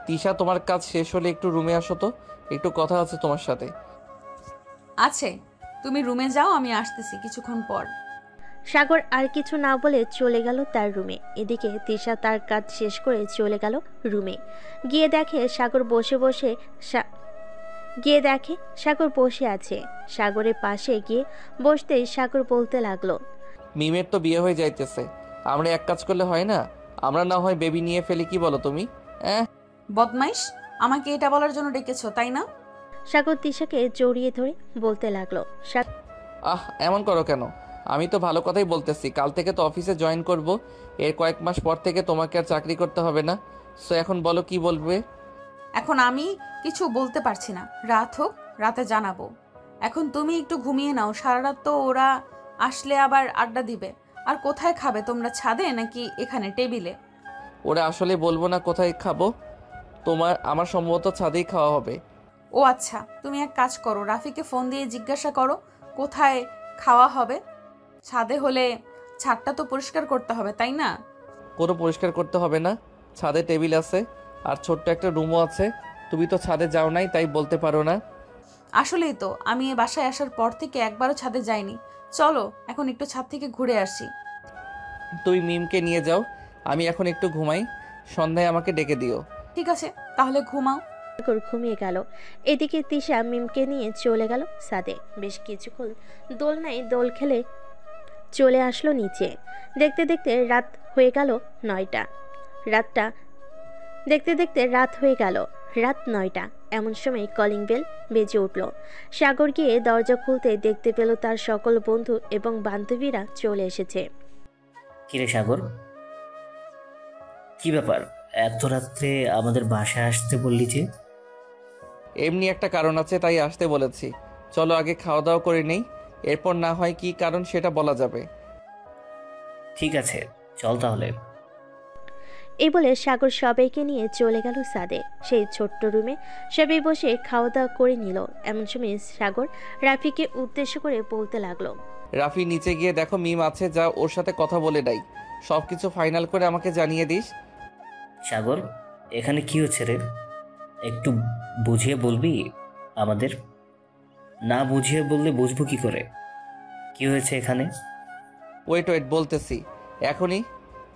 তিশা, তোমার কাজ শেষ হলে একটু রুমে আসো তো, একটু কথা আছে তোমার সাথে। আছে, তুমি রুমে যাও, আমি আসতেছি কিছুক্ষণ পর। সাগর আর কিছু না বলে চলে গেল তার রুমে। এদিকে তিশা তার কাজ শেষ করে চলে গেল রুমে। গিয়ে দেখে সাগর বসে আছে। সাগরের পাশে গিয়ে বসতেই সাগর বলতে লাগলো, মিমের তো বিয়ে হয়ে যাইতেছে, আমরা এক কাজ করলে হয় না? আমরা না হয় বেবি নিয়ে ফেলি, কি বলো তুমি? বদমাইশ, আমাকে এটা বলার জন্য ডেকেছো তাই না? সাগর তিশাকে জড়িয়ে ধরে বলতে লাগলো, এমন করো কেন? আমি তো ভালো কথাই বলতেছি। কাল থেকে তো অফিসে জয়েন করব, এর কয়েক মাস পর থেকে তোমাকে আর চাকরি করতে হবে না। সো এখন বলো কি বলবে? এখন আমি কিছু বলতে পারছি না, রাত হোক, রাতে জানাবো। এখন তুমি একটু ঘুমিয়ে নাও, সারা রাত তো ওরা আসলে আবার আড্ডা দিবে। আর কোথায় খাবে তোমরা, ছাদে নাকি এখানে টেবিলে? ওরা আসলে বলবো না কোথায় খাবো, আমার সম্ভবত ছাদেই খাওয়া হবে। ও আচ্ছা, তুমি এক কাজ করো, রাফিকে ফোন দিয়ে জিজ্ঞাসা করো কোথায় খাওয়া হবে। ছাদে হলে ছাদটা তো পরিষ্কার করতে হবে, তাই না? কোনো পরিষ্কার করতে হবে না, ছাদে টেবিল আছে আর ছোট্ট একটা রুমও আছে। তুমি তো ছাদে যাও নাই, তাই বলতে পারো না। আসলেই তো, আমি এ বাসায় আসার পর থেকে একবারও ছাদে যাইনি। চলো এখন একটু ছাদ থেকে ঘুরে আসি। তুই মিমকে নিয়ে যাও, আমি এখন একটু ঘুমাই, সন্ধ্যায় আমাকে ডেকে দিও। ঠিক আছে, তাহলে ঘুমাও। সাগর ঘুমিয়ে গেল। এদিকে তিশা মিমকে নিয়ে চলে গেল ছাদে। বেশ কিছুক্ষণ দোলনায় দোল খেলে চলে আসলো নিচে। দেখতে দেখতে রাত হয়ে গেল 9টা। রাত হয়ে গেল রাত 9টা। এমন সময় কলিং বেল বেজে উঠল। সাগর গিয়ে দরজা খুলতে দেখতে পেল তার সকল বন্ধু এবং বান্ধবীরা চলে এসেছে। কিরে সাগর, কি ব্যাপার এত রাত্রে আমাদের বাসায় আসতে বললি যে? এমনি একটা কারণ আছে, তাই আসতে বলেছি। চলো আগে খাওয়া দাওয়া করে নেই, এরপর না হয় কি কারণ সেটা বলা যাবে। ঠিক আছে, চল তাহলে। এই বলে সাগর সবাইকে নিয়ে চলে গেল ছাদে। সেই ছোট্ট রুমে সবাই বসে খাওয়া দাওয়া করে নিল। এমন সময় সাগর রাফিকে উদ্দেশ্য করে বলতে লাগলো, রাফি নিচে গিয়ে দেখো মিম আছে, যা ওর সাথে কথা বলে নাই, সব কিছু ফাইনাল করে আমাকে জানিয়ে দিস। সাগর, এখানে কি হচ্ছে রে? একটু বুঝিয়ে বলবি আমাদের? না বুঝিয়ে বললে বুঝবো কি করে? কি হয়েছে এখানে? ওয়েট বলতেছি এখনই।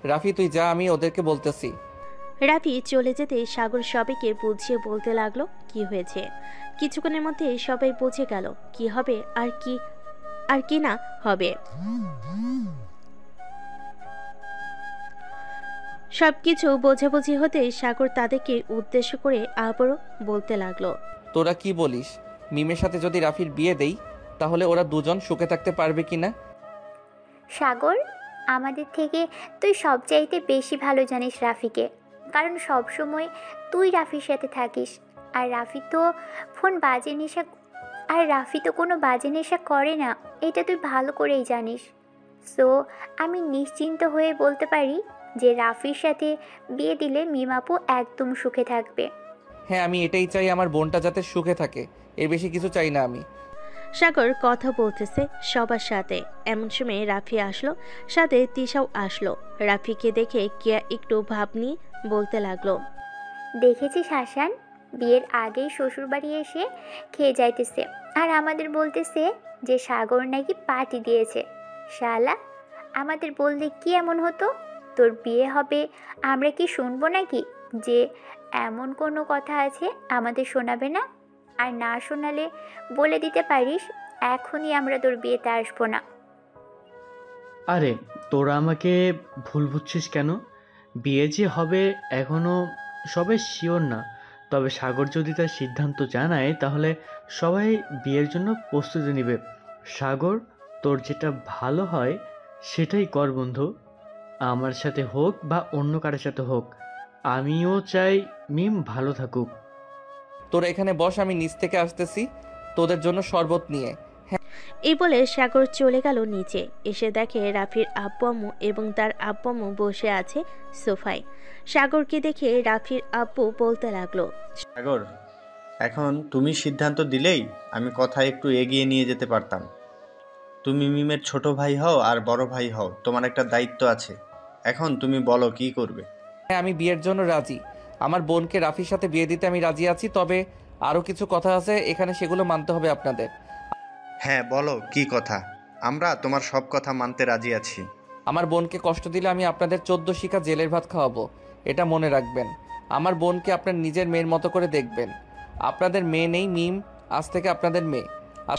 রাফি তুই যা, আমি ওদেরকে বলতেছি। রাফি চলে যেতে সাগর সবাইকে বুঝিয়ে বলতে লাগলো কি হয়েছে। কিছুক্ষণের মধ্যে সবাই বুঝে গেল কি হবে আর কি না হবে। সবকিছু বোঝাবুঝি হতে সাগর তাদেরকে উদ্দেশ্য করে আবারও বলতে লাগলো, তোরা কি বলিস? মিমের সাথে যদি রাফির বিয়ে দেই তাহলে ওরা দুজন সুখে থাকতে পারবে কিনা? সাগর, আমাদের থেকে তুই সবচাইতে বেশি ভালো জানিস রাফিকে, কারণ সব সময় তুই রাফির সাথে থাকিস। আর রাফি তো কোনো বাজে নেশা করে না, এটা তুই ভালো করেই জানিস। সো আমি নিশ্চিন্ত হয়ে বলতে পারি যে রাফির সাথে বিয়ে দিলে মিমাপু একদম সুখে থাকবে। হ্যাঁ, আমি এটাই চাই, আমার বোনটা যাতে সুখে থাকে, এর বেশি কিছু চাই না আমি। সাগর কথা বলতেছে সবার সাথে। এমন সময় রাফি আসলো, সাথে তিশাও আসলো। রাফিকে দেখে কিয়া একটু ভাব নিয়ে বলতে লাগলো, দেখেছিস হাসান, বিয়ের আগেই শ্বশুরবাড়ি এসে খেয়ে যাইতেছে আর আমাদের বলতেছে যে সাগর নাকি পার্টি দিয়েছে। শালা, আমাদের বললে কি এমন হতো? তোর বিয়ে হবে, আমরা কি শুনবো নাকি যে এমন কোনো কথা আছে আমাদের শোনাবে না? আর না শোনালে বলে দিতে পারিস এখনই আমরা তোর বিয়েতে আসবো না। আরে তোরা আমাকে ভুল বুঝছিস কেন? বিয়ে যে হবে এখনো সবাই শিওর না, তবে সাগর যদি তার সিদ্ধান্ত জানায় তাহলে সবাই বিয়ের জন্য প্রস্তুতি নেবে। সাগর, তোর যেটা ভালো হয় সেটাই কর বন্ধু, আমার সাথে হোক বা অন্য কারোর সাথে হোক। আমিও চাই মিম ভালো থাকুক। তোরা এখানে বস, আমি নিচ থেকে আসতেছি তোদের জন্য শরবত নিয়ে। এই বলে সাগর চলে গেল নিচে। এসে দেখে রাফির আব্বু আম্মু এবং তার আব্বু আম্মু বসে আছে সোফায়। সাগরকে দেখে রাফির আব্বু বলতে লাগলো, সাগর, এখন তুমি সিদ্ধান্ত দিলেই আমি কথা একটু এগিয়ে নিয়ে যেতে পারতাম। তুমি মিমের ছোট ভাই হও আর বড় ভাই হও, তোমার একটা দায়িত্ব আছে। এখন তুমি বলো কি করবে। হ্যাঁ, আমি বিয়ের জন্য রাজি। আমার বোনকে রাফির সাথে বিয়ে দিতে আমি রাজি আছি, তবে আরও কিছু কথা আছে এখানে, সেগুলো মানতে হবে আপনাদের। হ্যাঁ বলো কি কথা, আমরা তোমার সব কথা মানতে রাজি আছি। আমার বোনকে কষ্ট দিলে আমি আপনাদের 14 শিখা জেলের ভাত খাওয়াবো, এটা মনে রাখবেন। আমার বোনকে আপনার নিজের মেয়ের মতো করে দেখবেন। আপনাদের মেয়ে নেই মিম, আজ থেকে আপনাদের মেয়ে।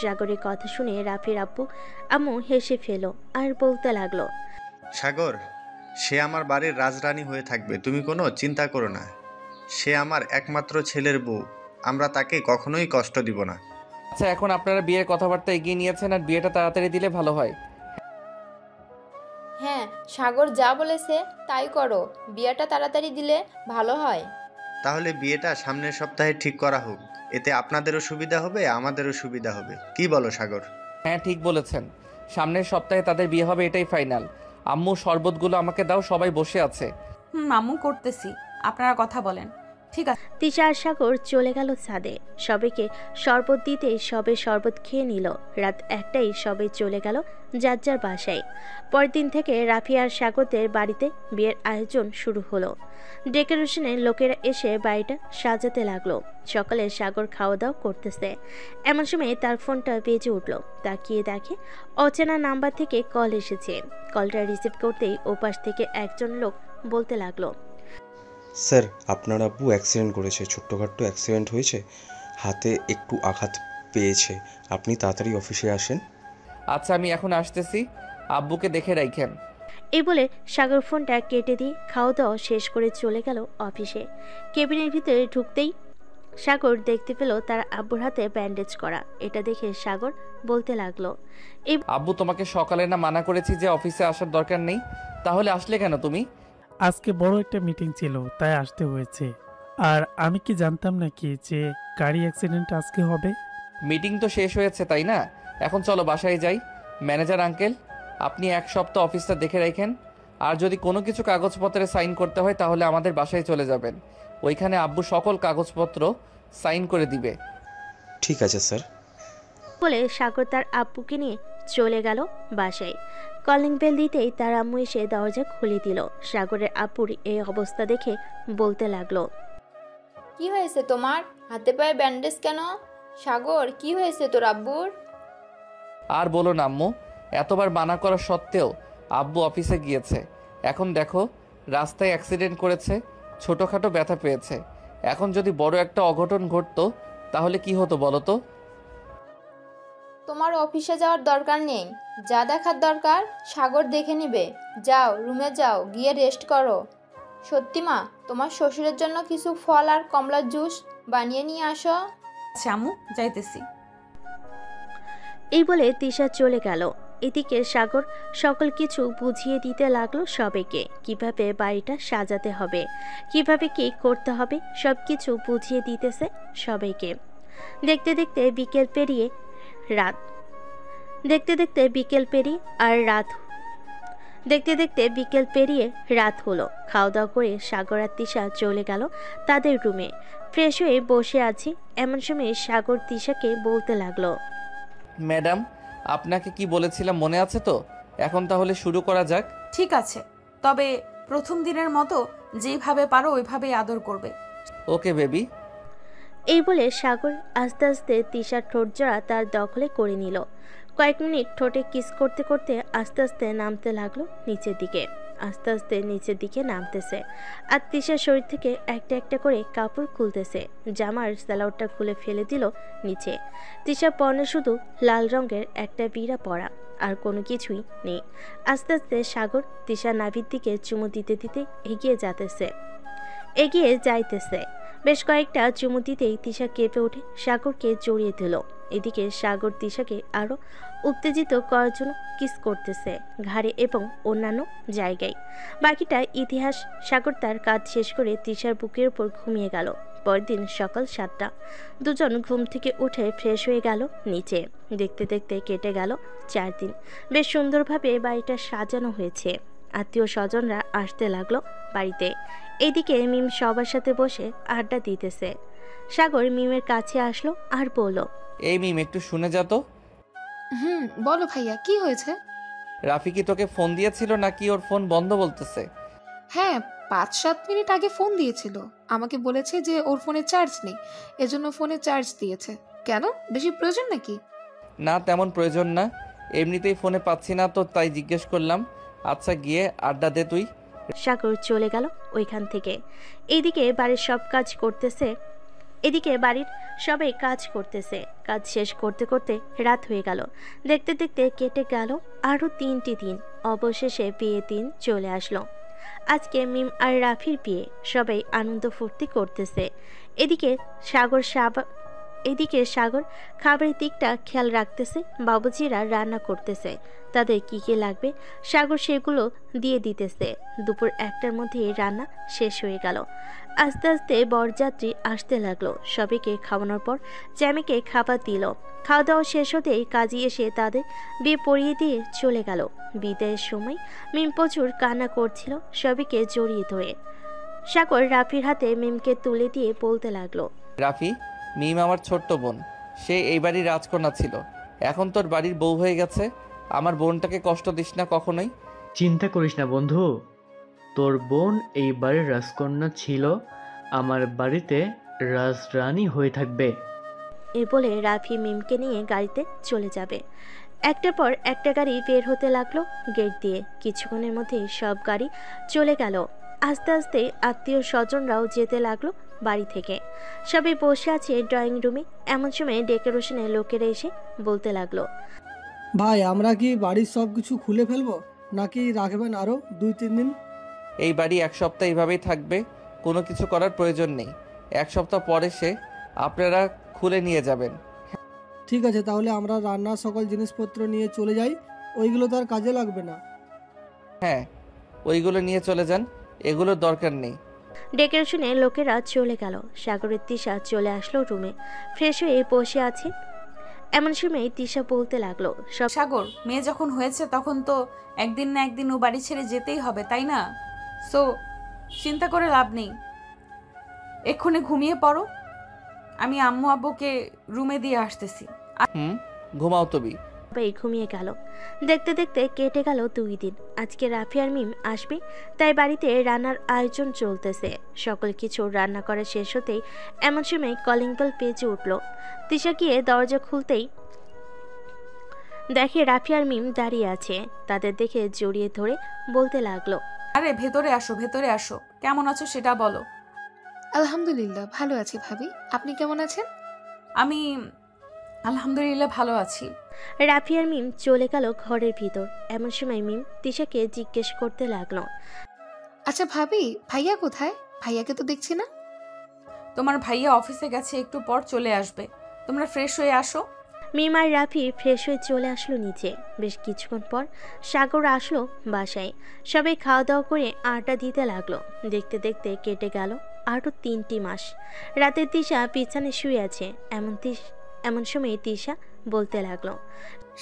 সাগরের কথা শুনে রাফির আব্বু আম্মু হেসে ফেল আর বলতে লাগলো, সাগর, সে আমার বাড়ির রাজরানী হয়ে থাকবে, তুমি কোনো চিন্তা করো না। সে আমার একমাত্র ছেলের বউ, আমরা তাকে কখনোই কষ্ট দিব না। আচ্ছা, এখন আপনারা বিয়ের কথাবার্তা এগিয়ে নিয়েছেন আর বিয়েটা তাড়াতাড়ি দিলে ভালো হয়। হ্যাঁ, সাগর যা বলেছে তাই করো, বিয়েটা তাড়াতাড়ি দিলে ভালো হয়। তাহলে বিয়েটা সামনের সপ্তাহে ঠিক করা হোক। এতে আপনাদেরও সুবিধা হবে, আমাদেরও সুবিধা হবে। কি বলো সাগর? হ্যাঁ ঠিক বলেছেন, সামনের সপ্তাহে তাদের বিয়ে হবে, এটাই ফাইনাল। আম্মু শরবতগুলো আমাকে দাও, সবাই বসে আছে। আম্মু করতেছি, আপনারা কথা বলেন। ঠিক আছে। তিশা আর সাগর চলে গেল ছাদে। সবাইকে শরবত দিতে সবে শরবত খেয়ে নিল। রাত 1টায় সবাই চলে গেল যার যার বাসায়। পরের দিন থেকে রাফি আর সাগরদের বাড়িতে বিয়ের আয়োজন শুরু হলো। ডেকোরেশনের লোকেরা এসে বাড়িটা সাজাতে লাগলো। সকালে সাগর খাওয়া দাওয়া করতেছে, এমন সময় তার ফোনটা বেজে উঠল। তাকিয়ে দেখে অচেনা নাম্বার থেকে কল এসেছে। কলটা রিসিভ করতেই ওপাশ থেকে একজন লোক বলতে লাগলো, স্যার আপনার আব্বু অ্যাক্সিডেন্ট করেছে, ছোট্টখাট্টো অ্যাক্সিডেন্ট হয়েছে, হাতে একটু আঘাত পেয়েছে, আপনি তাড়াতাড়ি অফিসে আসেন। আচ্ছা আমি এখন আসতেছি, আব্বুকে দেখে রাখেন। এই বলে সাগর ফোনটা কেটে দিয়ে খাওয়া দাওয়া শেষ করে চলে গেল অফিসে। কেবিনের ভিতরে ঢুকতেই সাগর দেখতে পেল তার আব্বুর হাতে ব্যান্ডেজ করা। এটা দেখে সাগর বলতে লাগলো, আব্বু তোমাকে সকালে না মানা করেছি যে অফিসে আসার দরকার নেই, তাহলে আসলে কেন তুমি? আজকে বড় একটা মিটিং ছিল তাই আসতে হয়েছে। আর আমি কি জানতাম নাকি যে গাড়ি অ্যাক্সিডেন্ট আজকে হবে? মিটিং তো শেষ হয়েছে তাই না, এখন চলো বাসায় যাই। ম্যানেজার আঙ্কেল, আপনি 1 সপ্তাহ অফিসটা দেখে রাখেন, আর যদি কোনো কিছু কাগজপত্রে সাইন করতে হয় তাহলে আমাদের বাসায় চলে যাবেন। ওইখানে আব্বু সকল কাগজপত্র সাইন করে দিবে। ঠিক আছে স্যার। বলে সাগর তার আব্বুকে নিয়ে চলে গেল বাসায়। কলিং বেল দিতেই তার আম্মু এসে দরজা খুলে দিল। সাগরের আব্বুর এই অবস্থা দেখে বলতে লাগলো, কি হয়েছে তোমার? হাতে পায়ে ব্যান্ডেজ কেন? সাগর, কি হয়েছে তোর আব্বুর? আর বলো না আম্মু, এতবার মানা করা সত্ত্বেও আব্বু অফিসে গিয়েছে। এখন দেখো রাস্তায় অ্যাক্সিডেন্ট করেছে, ছোটোখাটো ব্যথা পেয়েছে। এখন যদি বড় একটা অঘটন ঘটতো তাহলে কি হতো বলো তো? তোমার অফিসে যাওয়ার দরকার নেই, যা দেখার দরকার সাগর দেখে নিবে। যাও রুমে যাও, গিয়ে রেস্ট করো। সত্যি মা, তোমার শ্বশুরের জন্য কিছু ফল আর কমলার জুস বানিয়ে নিয়ে আসো। আচ্ছা আম্মু, যাইতেছি। এই বলে তিশা চলে গেল। এদিকে সাগর সকল কিছু বুঝিয়ে দিতে লাগলো সবাইকে, কিভাবে বাড়িটা সাজাতে হবে, কিভাবে কি করতে হবে, সব কিছু বুঝিয়ে দিতেছে সবাইকে। দেখতে দেখতে বিকেল পেরিয়ে রাত হলো। খাওয়া দাওয়া করে সাগর আর তিশা চলে গেল তাদের রুমে। ফ্রেশ হয়ে বসে আছি এমন সময় সাগর তিশাকে বলতে লাগলো, ম্যাডাম আপনাকে কি বলেছিলাম মনে আছে তো? এখন তাহলে শুরু করা যাক। ঠিক আছে, তবে প্রথম দিনের মতো যেভাবে পারো ওইভাবেই আদর করবে। Okay baby. এই বলে সাগর আস্তে আস্তে তিশার ঠোঁট জোড়া তার দখলে করে নিল। কয়েক মিনিট ঠোঁটে কিস করতে করতে আস্তে আস্তে নামতে লাগলো নিচের দিকে। আস্তে আস্তে নিচের দিকে নামতেছে আর তিশার শরীর থেকে একটা একটা করে কাপড় খুলতেছে। জামার স্যালাউটটা খুলে ফেলে দিল নিচে। তিশা পরনে শুধু লাল রঙের একটা বিড়া পরা, আর কোনো কিছুই নেই। আস্তে আস্তে সাগর তিশার নাভির দিকে চুমু দিতে দিতে এগিয়ে যাইতেছে। বেশ কয়েকটা চুমু দিতেই তিশা কেঁপে উঠে সাগরকে জড়িয়ে দিল। এদিকে সাগর তিশাকে আরো উত্তেজিত করার জন্য কিস করতেছে ঘাড়ে এবং অন্যান্য জায়গায়। বাকিটা ইতিহাস। সাগর তার কাজ শেষ করে তিশার বুকের উপর ঘুমিয়ে গেল। পরদিন সকাল 7টা। দুজন ঘুম থেকে উঠে ফ্রেশ হয়ে গেল নিচে। দেখতে দেখতে কেটে গেল 4 দিন। বেশ সুন্দরভাবে বাড়িটা সাজানো হয়েছে। আত্মীয় স্বজনরা আসতে লাগলো বাড়িতে। এদিকে মিম সবার সাথে বসে আড্ডা দিতেছে। সাগর মিমের কাছে আসলো আর বলল, এই মিম একটু শুনে যা তো। বলো ভাইয়া, কি হয়েছে? রাফি কি তোকে ফোন দিয়েছিল নাকি ওর ফোন বন্ধ বলতেছে? হ্যাঁ, 5-7 মিনিট আগে ফোন দিয়েছিল। আমাকে বলেছে যে ওর ফোনে চার্জ নেই, এজন্য ফোনে চার্জ দিয়েছে। কেন, বেশি প্রয়োজন নাকি? না তেমন প্রয়োজন না, এমনিতেই ফোনে পাচ্ছি না তো তাই জিজ্ঞেস করলাম। আচ্ছা গিয়ে আড্ডা দে তুই। সাগর চলে গেল ওইখান থেকে। এদিকে বাড়ির সবাই কাজ করতেছে। কাজ শেষ করতে করতে রাত হয়ে গেল। দেখতে দেখতে কেটে গেল আরো 3টি দিন। অবশেষে বিয়ে দিন চলে আসলো। আজকে মিম আর রাফির বিয়ে। সবাই আনন্দ ফুর্তি করতেছে। এদিকে এদিকে সাগর খাবারের দিকটা খেয়াল রাখতেছে। বাবুজিরা রান্না করতেছে, তাদের কি কি লাগবে সাগর সেগুলো দিয়ে দিতেছে। দুপুর 1টার মধ্যে রান্না শেষ হয়ে গেল। আস্তে আস্তে বরযাত্রী আসতে লাগলো। সবাইকে খাওয়ানোর পর জ্যামিকে খাবার দিল। খাওয়া দাওয়া শেষ হতেই কাজী এসে তাদের বিয়ে পরিয়ে দিয়ে চলে গেল। বিদায়ের সময় মিম প্রচুর কান্না করছিল সবাইকে জড়িয়ে ধরে। সাগর রাফির হাতে মিমকে তুলে দিয়ে বলতে লাগলো, রাফি, মিম আমার ছোট্ট বোন, সে এই বাড়ির রাজকন্যা ছিল, এখন তোর বাড়ির বউ হয়ে গেছে। আমার বোনটাকে কষ্ট দিস না কখনোই। চিন্তা করিস না বন্ধু, তোর বোন এই বাড়ির রাজকন্যা ছিল, আমার বাড়িতে রাজরানী হয়ে থাকবে। এই বলে রাফি মিমকে নিয়ে গাড়িতে চলে যাবে। একটার পর একটা গাড়ি বের হতে লাগলো গেট দিয়ে। কিছুক্ষণের মধ্যেই সব গাড়ি চলে গেল। আস্তে আস্তে আত্মীয় স্বজনরাও যেতে লাগলো বাড়ি থেকে। সবাই বসে আছে ড্রয়িং রুমে। এমন সময় ডেকোরেশনের লোকেরা এসে বলতে লাগলো, ভাই আমরা কি বাড়ির সব কিছু খুলে ফেলবো নাকি রাখবেন আরো 2-3 দিন? এই বাড়ি 1 সপ্তাহ এইভাবেই থাকবে, কোনো কিছু করার প্রয়োজন নেই। 1 সপ্তাহ পরে সে আপনারা খুলে নিয়ে যাবেন। ঠিক আছে, তাহলে আমরা রান্নার সকল জিনিসপত্র নিয়ে চলে যাই, ওইগুলো তো আর কাজে লাগবে না। হ্যাঁ, ওইগুলো নিয়ে চলে যান, এগুলোর দরকার নেই। ডেকোরেশনের লোকেরা চলে গেল। সাগরের তিশা চলে আসলো রুমে, ফ্রেশ হয়ে বসে আছে। এমন সময় তিশা বলতে লাগলো, সব সাগর, মেয়ে যখন হয়েছে তখন তো একদিন না একদিন ও বাড়ি ছেড়ে যেতেই হবে, তাই না? সো চিন্তা করে লাভ নেই, এক্ষুনি ঘুমিয়ে পড়ো। আমি আম্মু আব্বুকে রুমে দিয়ে আসতেছি। ঘুমাও তুমি। সবাই ঘুমিয়ে গেল। দেখতে দেখতে কেটে গেল 2 দিন। আজকে রাফি আর মিম আসবে, তাই বাড়িতে রান্নার আয়োজন চলতেছে। সকল কিছু রান্না করা শেষ হতেই এমন সময় কলিং বেল বেজে উঠল। তিশা গিয়ে দরজা খুলতেই দেখে রাফি আর মিম দাঁড়িয়ে আছে। তাদের দেখে জড়িয়ে ধরে বলতে লাগলো, আরে ভেতরে আসো, ভেতরে আসো, কেমন আছো সেটা বলো। আলহামদুলিল্লাহ ভালো আছি ভাবি, আপনি কেমন আছেন? আমি আলহামদুলিল্লাহ ভালো আছি। রাফি আর মিম চলে গেল ঘরের ভিতর। এমন সময় মিম তিশাকে জিজ্ঞেস করতে লাগলো, আচ্ছা ভাবি, ভাইয়া কোথায়? ভাইয়াকে তো দেখছি না। তোমার ভাইয়া অফিসে গেছে, একটু পর চলে আসবে, তোমরা ফ্রেশ হয়ে আসো। মিম আর রাফি ফ্রেশ হয়ে চলে আসলো নিচে। বেশ কিছুক্ষণ পর সাগর আসলো বাসায়। সবাই খাওয়া দাওয়া করে আড্ডা দিতে লাগলো। দেখতে দেখতে কেটে গেল আরও 3টি মাস। রাতে তিশা বিছানে শুয়ে আছে। এমন সময় তিশা বলতে লাগলো,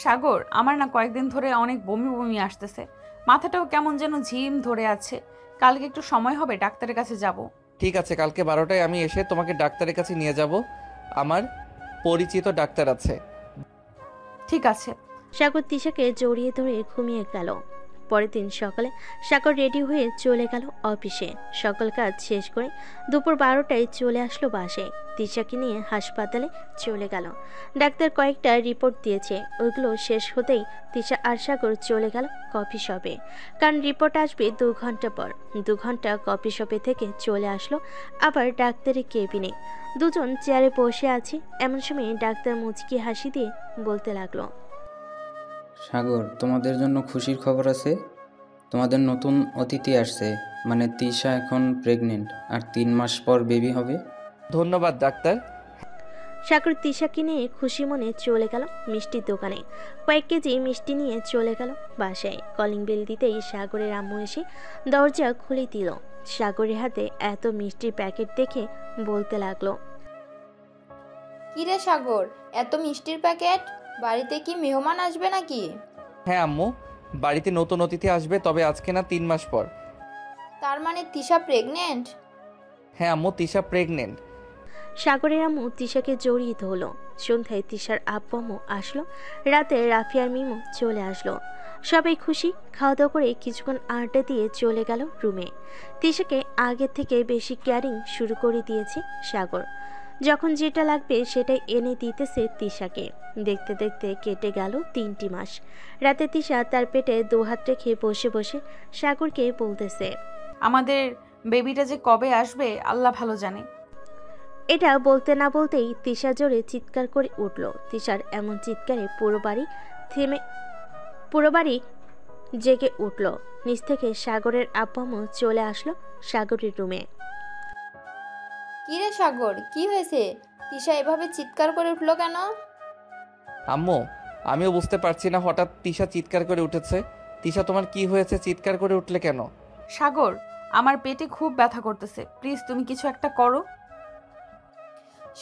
সাগর, আমার না কয়েকদিন ধরে অনেক বমি বমি আসতেছে, মাথাটাও কেমন যেন ঝিম ধরে আছে। কালকে একটু সময় হবে, ডাক্তারের কাছে যাব। ঠিক আছে, কালকে 12টায় আমি এসে তোমাকে ডাক্তারের কাছে নিয়ে যাব, আমার পরিচিত ডাক্তার আছে। ঠিক আছে। সাগর তিশাকে জড়িয়ে ধরে ঘুমিয়ে গেল। পরের দিন সকালে সাগর রেডি হয়ে চলে গেল অফিসে। সকল কাজ শেষ করে দুপুর 12টায় চলে আসলো বাসায়। তিশাকে নিয়ে হাসপাতালে চলে গেল। ডাক্তার কয়েকটা রিপোর্ট দিয়েছে, ওইগুলো শেষ হতেই তিশা আর সাগর চলে গেল কফি শপে, কারণ রিপোর্ট আসবে 2 ঘন্টা পর। 2 ঘন্টা কফি শপে থেকে চলে আসলো আবার ডাক্তারের কেবিনে। দুজন চেয়ারে বসে আছে। এমন সময় ডাক্তার মুচকি হাসি দিয়ে বলতে লাগলো, সাগর, তোমাদের জন্য খুশির খবর আছে। তোমাদের নতুন অতিথি আসছে, মানে তিশা এখন প্রেগনেন্ট, আর 3 মাস পর বেবি হবে। ধন্যবাদ ডাক্তার। সাগর তিশাকে নিয়ে খুশি মনে চলে গেল মিষ্টির দোকানে। কয়েক কেজি মিষ্টি নিয়ে চলে গেল বাসায়। কলিং বেল দিতেই সাগরের আম্মু এসে দরজা খুলে দিল। সাগরের হাতে এত মিষ্টির প্যাকেট দেখে বলতে লাগলো, কিরে সাগর, এত মিষ্টির প্যাকেট? বাড়িতে কি মেহমান আসবে নাকি? হ্যাঁ আম্মু, বাড়িতে নতুন অতিথি আসবে, তবে আজকে না 3 মাস পর। তার মানে তিশা প্রেগনেন্ট? হ্যাঁ আম্মু, তিশা প্রেগনেন্ট। সাগরের আম্মু তিশাকে জড়িয়ে ধরলো। সন্ধ্যায় তিশার আব্বু আম্মু আসলো। রাতে রাফি আর মিমো চলে আসলো। সবাই খুশি। খাওয়া দাওয়া করে কিছুক্ষণ আড্ডা দিয়ে চলে গেল রুমে। তিশাকে আগের থেকে বেশি কেয়ারিং শুরু করে দিয়েছে সাগর। যখন যেটা লাগবে সেটাই এনে দিতেছে তিশাকে। দেখতে দেখতে কেটে গেল 3টি মাস। রাতে তিশা তার পেটে 2 হাত রেখে বসে বসে সাগরকে বলতেছে, আমাদের বেবিটা যে কবে আসবে আল্লাহ ভালো জানে। এটা বলতে না বলতেই তিশা জোরে চিৎকার করে উঠল। তিশার এমন চিৎকারে পুরো বাড়ি জেগে উঠল। নিচ থেকে সাগরের আব্বু আম্মু চলে আসলো সাগরের রুমে। কিরে সাগর, কি হয়েছে? তিশা এভাবে চিৎকার করে উঠলো কেন? আম্মু, আমিও বুঝতে পারছি না, হঠাৎ তিশা চিৎকার করে উঠেছে। তিশা, তোমার কি হয়েছে? চিৎকার করে উঠলে কেন? সাগর, আমার পেটে খুব ব্যথা করতেছে, প্লিজ তুমি কিছু একটা করো।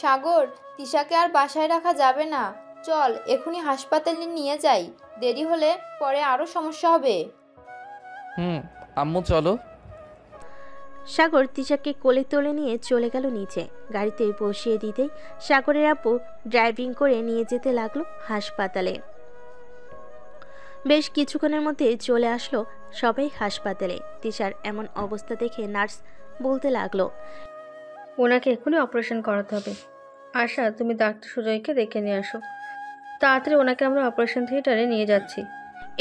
সাগর, তিশাকে আর বাসায় রাখা যাবে না, চল এখনই হাসপাতালে নিয়ে যাই, দেরি হলে পরে আরো সমস্যা হবে। আম্মু চলো। সাগর তিশাকে কোলে তুলে নিয়ে চলে গেল নিচে। গাড়িতে বসিয়ে দিতেই সাগরের আব্বু ড্রাইভিং করে নিয়ে যেতে লাগলো হাসপাতালে। বেশ কিছুক্ষণের মধ্যে চলে আসলো সবাই হাসপাতালে। তিশার এমন অবস্থা দেখে নার্স বলতে লাগলো, ওনাকে এখনই অপারেশন করাতে হবে। আশা, তুমি ডাক্তার সুজয়কে ডেকে নিয়ে আসো, তাড়াতাড়ি ওনাকে আমরা অপারেশন থিয়েটারে নিয়ে যাচ্ছি।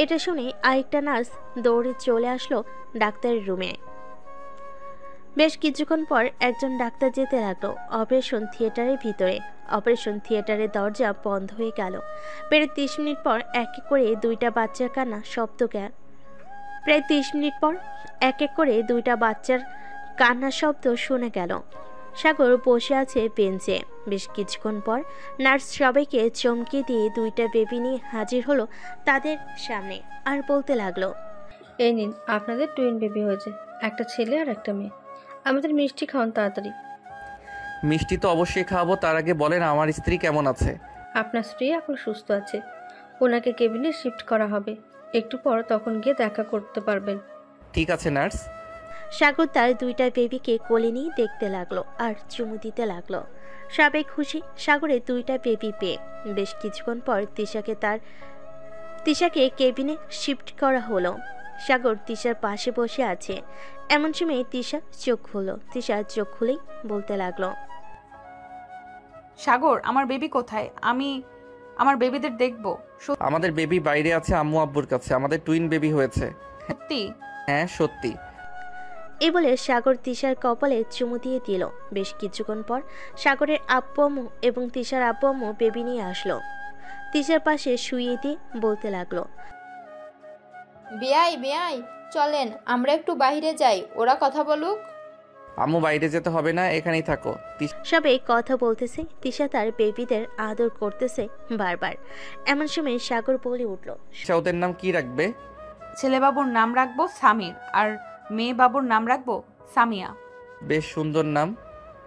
এটা শুনে আরেকটা নার্স দৌড়ে চলে আসলো ডাক্তারের রুমে। বেশ কিছুক্ষণ পর একজন ডাক্তার যেতে লাগলো অপারেশন থিয়েটারের ভিতরে। অপারেশন থিয়েটারের দরজা বন্ধ হয়ে গেল। প্রায় 30 মিনিট পর এক এক করে দুইটা বাচ্চার কান্না শব্দ প্রায় 30 মিনিট পর এক এক করে দুইটা বাচ্চার কান্নার শব্দ শোনা গেল। সাগর বসে আছে বেঞ্চে। বেশ কিছুক্ষণ পর নার্স সবাইকে চমকে দিয়ে দুইটা বেবি নিয়ে হাজির হলো তাদের সামনে আর বলতে লাগলো, এই নিন, আপনাদের টুইন বেবি হয়েছে, একটা ছেলে আর একটা মেয়ে। আমাদের মিষ্টি খাওয়ান তাড়াতাড়ি। মিষ্টি তো অবশ্যই খাওয়াবো, তার আগে বলেন আমার স্ত্রী কেমন আছে? আপনার স্ত্রী এখন সুস্থ আছে, ওনাকে কেবিনে শিফট করা হবে, একটু পর তখন গিয়ে দেখা করতে পারবেন। ঠিক আছে নার্স। সাগর তার দুইটা বেবিকে কোলে নিয়ে দেখতে লাগলো আর চুমু দিতে লাগলো। সবাই খুশি সাগরের দুইটা বেবি পেয়ে। বেশ কিছুক্ষণ পর তিশাকে কেবিনে শিফট করা হলো। সাগর তিশার পাশে বসে আছে। এমন সময় তিশা চোখ খুলল। তিশা চোখ খুলেই বলতে লাগলো, সাগর, আমার বেবি কোথায়? আমি আমার বেবিদের দেখবো। আমাদের বেবি বাইরে আছে আম্মু আব্বুর কাছে, আমাদের টুইন বেবি হয়েছে। সত্যি? হ্যাঁ সত্যি। এই বলে সাগর তিশার কপালে চুমু দিয়ে দিল। বেশ কিছুক্ষণ পর সাগরের আব্বু আম্মু এবং তিশার আব্বু আম্মু বেবি নিয়ে আসলো। তিশার পাশে শুইয়ে দিয়ে বলতে লাগলো, বেয়াই চলেন আমরা একটু বাইরে যাই, ওরা কথা বলুক। আম্মু বাইরে যেতে হবে না, এখানেই থাকো। সবাই কথা বলতেছে। তিশা তার বেবিদের আদর করতেছে বারবার। এমন সময় সাগর বলে উঠল, ওদের নাম কি রাখবে? ছেলে বাবুর নাম রাখবো সামির আর মেয়ে বাবুর নাম রাখবো সামিয়া। বেশ সুন্দর নাম।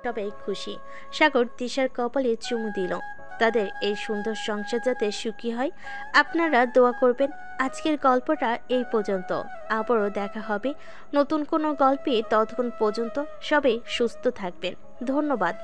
সবাই খুশি। সাগর তিশার কপালে চুমু দিল। তাদের এই সুন্দর সংসার যাতে সুখী হয় আপনারা দোয়া করবেন। আজকের গল্পটা এই পর্যন্ত। আবারও দেখা হবে নতুন কোনো গল্পে। ততক্ষণ পর্যন্ত সবাই সুস্থ থাকবেন। ধন্যবাদ।